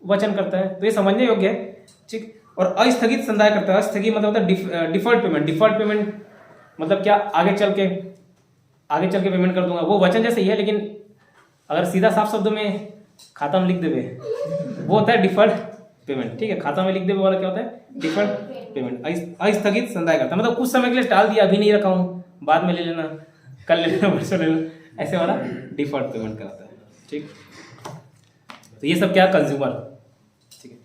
वचन करता है, तो ये समझने योग्य है। ठीक, और अस्थगित संदाय करता है, अस्थगित मतलब होता है डिफॉल्ट पेमेंट। डिफॉल्ट पेमेंट मतलब क्या? आगे चल के पेमेंट कर दूंगा, वो वचन जैसे ही है, लेकिन अगर सीधा साफ शब्दों में खाता में लिख देवे वो होता है डिफॉल्ट पेमेंट। ठीक है, खाता में लिख देवे वाला क्या होता है? Default payment. अस्थगित संदाय करता है, मतलब कुछ समय के लिए टाल दिया, अभी नहीं रखा हूँ, बाद में ले लेना, कल ले लेना, परसों ले लेना, ऐसे वाला डिफॉल्ट पेमेंट कराता है। ठीक, तो ये सब क्या? कंज्यूमर। ठीक है,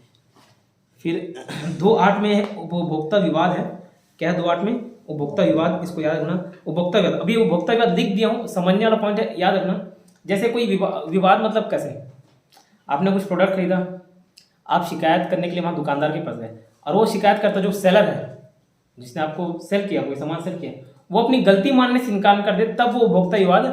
फिर 2.8 में उपभोक्ता विवाद है। क्या है 2.8 में? उपभोक्ता विवाद, इसको याद रखना। उपभोक्ता विवाद, अभी उपभोक्ता विवाद लिख दिया हूँ, समझने वाला पॉइंट है, याद रखना। जैसे कोई विवाद मतलब कैसे? आपने कुछ प्रोडक्ट खरीदा, आप शिकायत करने के लिए वहाँ दुकानदार के पास गए, और वो शिकायत करता जो सेलर है, जिसने आपको सेल किया, कोई सामान सेल किया, वो अपनी गलती मानने से इनकार कर दे, तब वो उपभोक्ता विवाद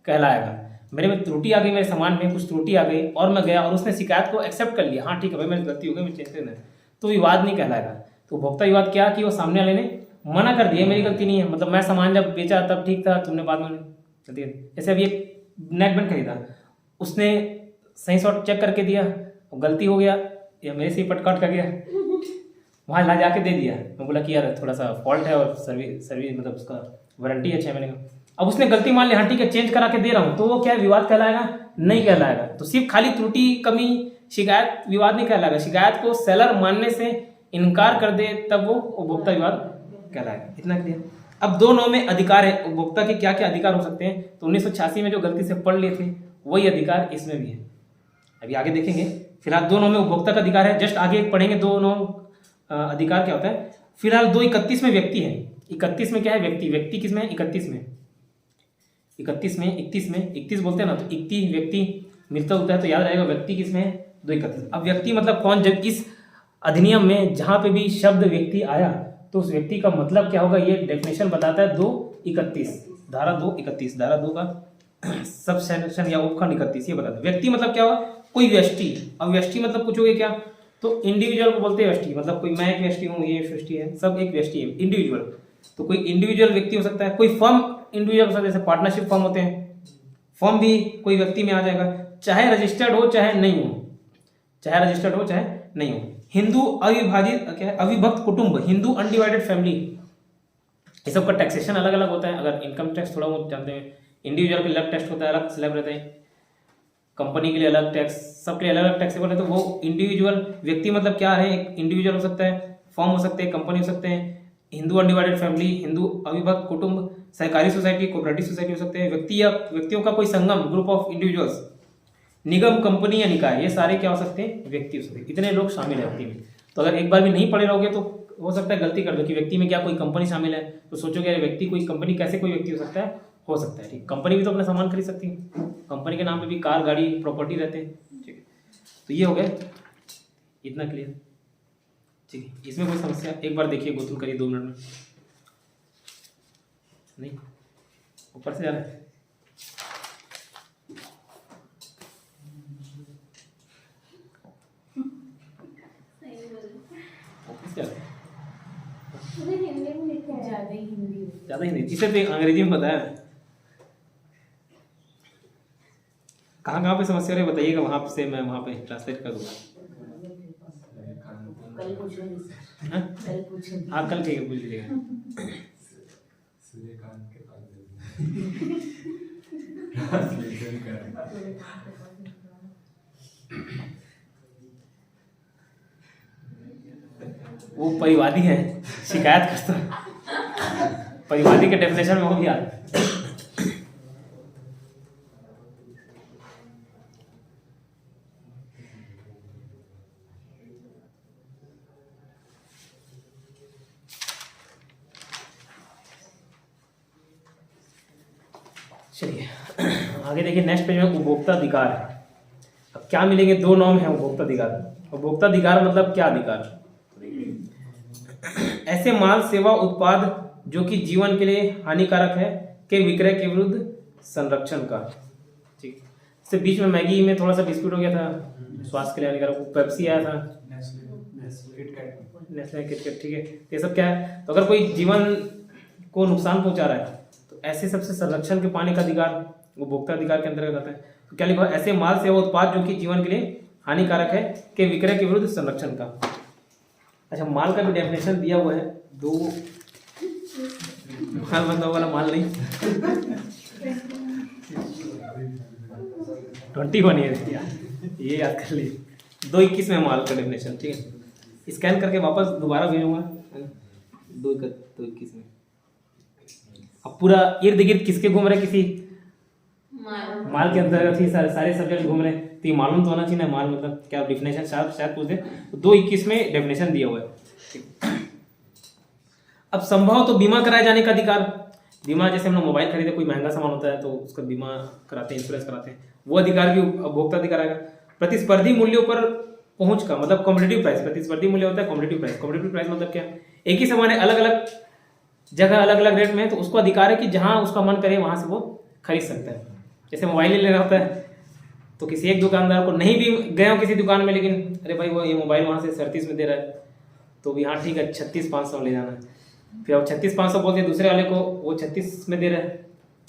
कहलाएगा। मेरे में त्रुटि आ गई, मेरे सामान में कुछ त्रुटि आ गई, और मैं गया और उसने शिकायत को एक्सेप्ट कर लिया, हाँ ठीक है भाई मेरी गलती हो गई, मैं चेंज करना है, तो विवाद नहीं कहलाएगा। तो उपभोक्ता विवाद क्या कि वो सामने वाले ने मना कर दिया मेरी गलती नहीं है, मतलब मैं सामान जब बेचा तब ठीक था, तुमने बाद में गलती। जैसे अभी एक नेक बैंड खरीदा, उसने सही शॉट चेक करके दिया, गलती हो गया या मेरे से ही पटकाट कर गया, वहाँ ला जाके दे दिया, मैं बोला कि यार थोड़ा सा फॉल्ट है और सर्विस मतलब उसका वारंटी है 6 महीने का। अब उसने गलती मान ली, हाँ ठीक है चेंज करा के दे रहा हूँ, तो वो क्या विवाद कहलाएगा? नहीं कहलाएगा। तो सिर्फ खाली त्रुटि कमी शिकायत विवाद नहीं कहलाएगा, शिकायत को सेलर मानने से इनकार कर दे तब वो उपभोक्ता विवाद कहलाएगा। इतना क्लियर? अब 2.9 में अधिकार है, उपभोक्ता के क्या क्या अधिकार हो सकते हैं, तो 1986 में जो गलती से पढ़ लिए थे वही अधिकार इसमें भी है, अभी आगे देखेंगे। फिलहाल 2.9 में उपभोक्ता का अधिकार है, जस्ट आगे पढ़ेंगे 2.9 अधिकार क्या होता है। फिलहाल 2.31 में व्यक्ति है, 31 में क्या है? व्यक्ति। व्यक्ति किस में? 31 में 31 बोलते हैं ना, तो 31 व्यक्ति मिलता होता है, तो याद रहेगा व्यक्ति किस में है? 2.31। अब व्यक्ति मतलब कौन? जब इस अधिनियम में जहां पे भी शब्द व्यक्ति आया तो उस व्यक्ति का मतलब क्या होगा, ये डेफिनेशन बताता है 2.31, धारा 2.31, धारा 2 का सब सेक्शन या उपखंड 31 ये बताता है। व्यक्ति मतलब क्या हुआ? कोई व्यष्टि। अब व्यष्टि मतलब पूछोगे क्या, तो इंडिविजुअल को बोलते हैं व्यष्टि, मतलब कोई मैं एक व्यष्टि हूँ, ये व्यष्टि है, सब एक व्यष्टि है, इंडिविजुअल। तो कोई इंडिविजुअल व्यक्ति हो सकता है, कोई फर्म इंडिविजुअल हो सकता है, जैसे पार्टनरशिप फर्म होते हैं, फर्म भी कोई व्यक्ति में आ जाएगा, चाहे रजिस्टर्ड हो चाहे नहीं हो, चाहे रजिस्टर्ड हो चाहे नहीं हो। हिंदू अविभाजित क्या है? अविभक्त कुटुंब, हिंदू अनडिवाइडेड फैमिली, ये सब का टैक्सेशन अलग अलग होता है। अगर इनकम टैक्स थोड़ा बहुत जानते हैं, इंडिविजुअल के अलग टैक्स होता है, अलग स्लैब रहता है, कंपनी के लिए अलग टैक्स, सबके लिए अलग अलग टैक्सेबल है। तो वो इंडिविजुअल व्यक्ति मतलब क्या है? एक इंडिविजुअल हो सकता है, फर्म हो सकते हैं, कंपनी हो सकते हैं, हिंदू अनडिवाइडेड फैमिली, हिंदू अविभक्त कुटुंब, सहकारी सोसाइटी, कोऑपरेटिव सोसाइटी हो सकते हैं, व्यक्ति या व्यक्तियों का कोई संगम, ग्रुप ऑफ इंडिविजुअल्स, निगम, कंपनी या निकाय, ये सारे क्या हो सकते हैं? व्यक्ति हो सकते हैं। इतने लोग शामिल है व्यक्ति में। तो अगर एक बार भी नहीं पढ़े रहोगे तो हो सकता है गलती कर दो कि व्यक्ति में क्या कोई कंपनी शामिल है, तो सोचोगे अरे व्यक्ति कोई कंपनी कैसे कोई व्यक्ति हो सकता है? हो सकता है। ठीक, कंपनी भी तो अपना सामान खरीद सकती है, कंपनी के नाम पे भी कार, गाड़ी, प्रॉपर्टी रहते हैं। ठीक है, तो ये हो गया, इतना क्लियर। ठीक है, इसमें कोई समस्या? एक बार देखिए, गो थ्रू करिए 2 मिनट में। नहीं, ऊपर से जा रहा है। ज्यादा हिंदी, इसे तो अंग्रेजी में बताया। कहाँ पे समस्या रही बताइएगा, वहां से मैं वहां पे ट्रांसलेट कर दूंगा। हाँ कल ठीक है, पूछ लीजिएगा। वो परिवादी है, शिकायत करता, परिवादी के डेफिनेशन में वो भी आता है। चलिए आगे देखिए, नेक्स्ट पेज में उपभोक्ता अधिकार है। अब क्या मिलेंगे? 2.9 में है उपभोक्ता अधिकार। उपभोक्ता अधिकार मतलब क्या अधिकार? ऐसे माल, सेवा, उत्पाद जो कि जीवन के लिए हानिकारक है, के विक्रय के विरुद्ध संरक्षण का। ठीक, इससे बीच में मैगी में थोड़ा सा डिस्प्यूट हो गया था, स्वास्थ्य के लिए हानिकारक, पेप्सी आया था, नेस्ले किटकैट, ठीक है। तो ये सब क्या है, तो अगर कोई जीवन को नुकसान पहुंचा रहा है तो ऐसे सबसे संरक्षण के पाने का अधिकार उपभोक्ता अधिकार के अंतर्गत आता है। तो क्या लिखा, ऐसे माल से वो उत्पाद जो कि जीवन के लिए हानिकारक है के विक्रय के विरुद्ध संरक्षण का। अच्छा, माल का भी डेफिनेशन दिया हुआ है, दो माल मतलब वाला माल नहीं 21 ये याद कर लीजिए, 2:21 में माल का डेफिनेशन, ठीक है। स्कैन करके वापस दोबारा भेजूंगा 2:21 में। अब पूरा इर्द गिर्द किसके घूम रहे, किसी माल के अंतर्गत ही सारे सब्जेक्ट घूम रहे हैं, तो ये मालूम तो होना चाहिए ना माल मतलब क्या, डेफिनेशन शायद पूछ दे। तो 2:21 में डेफिनेशन दिया हुआ है। अब संभव तो बीमा कराए जाने का अधिकार, बीमा जैसे हम लोग मोबाइल खरीदे, कोई महंगा सामान होता है तो उसका बीमा कराते हैं, इंश्योरेंस कराते हैं, वो अधिकार भी उपभोक्ता अधिकार आएगा। प्रतिस्पर्धी मूल्यों पर पहुंच का मतलब कॉम्पिटिटिव प्राइस, प्रतिस्पर्धी मूल्य होता है कॉम्पिटिटिव प्राइस। कॉम्पिटिटिव प्राइस मतलब क्या, एक ही सामान है अलग अलग जगह अलग अलग रेट में है, तो उसको अधिकार है कि जहां उसका मन करे वहां से वो खरीद सकता है। जैसे मोबाइल ही लेना होता है तो किसी एक दुकानदार को, नहीं भी गए हो किसी दुकान में, लेकिन अरे भाई वो ये मोबाइल वहाँ से 37 में दे रहा है, तो भी हाँ ठीक है 36,500 ले जाना है। फिर अब 36,500 बोलते दूसरे वाले को, वो 36 में दे रहा है,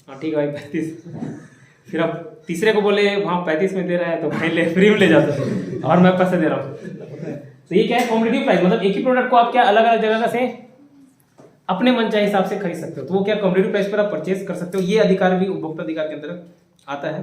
हाँ ठीक है भाई 35। फिर अब तीसरे को बोले वहाँ 35 में दे रहा है, तो भाई ले फ्री में ले जाता है और मैं पैसे दे रहा हूँ। तो ये क्या है, कॉम्पिटिटिव प्राइस, मतलब एक ही प्रोडक्ट को आप क्या अलग अलग जगह से अपने मन चाहे हिसाब से खरीद सकते हो, तो वो क्या कॉम्पिटिटिव प्राइस पर आप परचेज कर सकते हो। ये अधिकार भी उपभोक्ता अधिकार के अंतर्गत आता है।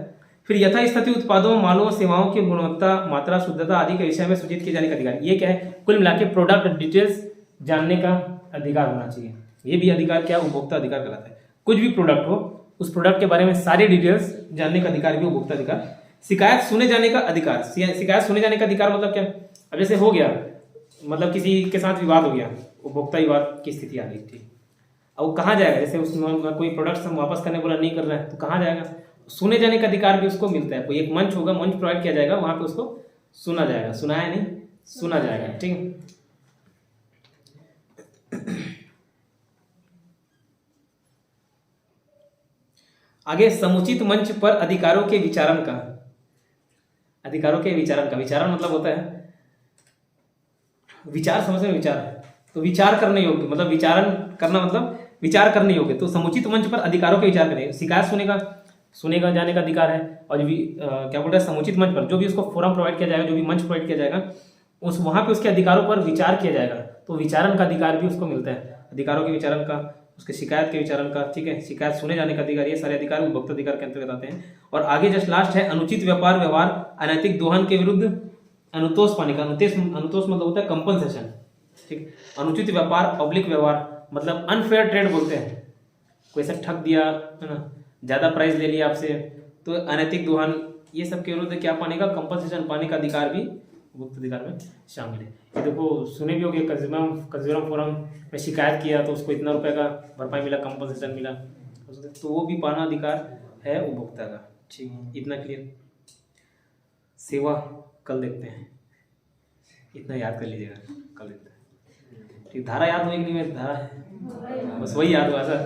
फिर यथास्थिति उत्पादों, मालों, सेवाओं की गुणवत्ता, मात्रा, शुद्धता आदि के विषय में सूचित किए जाने का अधिकार। ये क्या है, कुल मिला के प्रोडक्ट डिटेल्स जानने का अधिकार होना चाहिए। ये भी अधिकार क्या उपभोक्ता अधिकार कहलाता है। कुछ भी प्रोडक्ट हो, उस प्रोडक्ट के बारे में सारी डिटेल्स जानने का अधिकार भी उपभोक्ता अधिकार। शिकायत सुने जाने का अधिकार, शिकायत सुने जाने का अधिकार मतलब क्या, अब जैसे हो गया मतलब किसी के साथ विवाद हो गया, उपभोक्ता विवाद की स्थिति आ गई, ठीक, अब वो कहाँ जाएगा, जैसे उसमें कोई प्रोडक्ट हम वापस करने बोला नहीं कर रहा है तो कहाँ जाएगा, सुने जाने का अधिकार भी उसको मिलता है। कोई एक मंच होगा, मंच प्रोवाइड किया जाएगा, वहां पे उसको सुना जाएगा, सुनाया नहीं सुना जाएगा, ठीक है। आगे समुचित मंच पर अधिकारों के विचारण का, अधिकारों के विचारण का, विचारण मतलब होता है विचार, समझ में विचार है तो विचार करने योग्य, मतलब विचारण करना मतलब विचार करने योग्य। तो समुचित मंच पर अधिकारों के विचार करें, शिकायत सुनेगा जाने का अधिकार है। और जो भी क्या बोल रहे हैं, समुचित मंच पर जो भी उसको फोरम प्रोवाइड किया जाएगा, जो भी मंच प्रोवाइड किया जाएगा, उस वहां पे उसके अधिकारों पर विचार किया जाएगा, तो विचारण का अधिकार भी उसको मिलता है। अधिकारों के विचारण का, उसके शिकायत के विचारण का, ठीक है, शिकायत सुने जाने का अधिकार, ये सारे अधिकार उपभोक्ता अधिकार के अंतर्गत आते हैं। और आगे जस्ट लास्ट है अनुचित व्यापार व्यवहार, अनैतिक दोहन के विरुद्ध अनुतोष पाने का। अनुतोष मतलब होता है कंपनसेशन, ठीक। अनुचित व्यापार पब्लिक व्यवहार मतलब अनफेयर ट्रेड बोलते हैं, कोई ऐसा ठग दिया है ना, ज्यादा प्राइस ले लिया आपसे, तो अनैतिक दोहन, ये सब के विरुद्ध क्या पाने का, कंपनसेशन पाने का अधिकार भी उपभोक्ता अधिकार में शामिल है। ये देखो सुने भी होंगे, कंज्यूमर फोरम में शिकायत किया तो उसको इतना रुपए का भरपाई मिला, कंपनसेशन मिला, तो वो भी पाना अधिकार है उपभोक्ता का, ठीक है। इतना क्लियर। सेवा कल देखते हैं, इतना याद कर लीजिएगा, कल देखते हैं, ठीक। धारा याद हुई कि नहीं, धारा बस वही याद हुआ सर।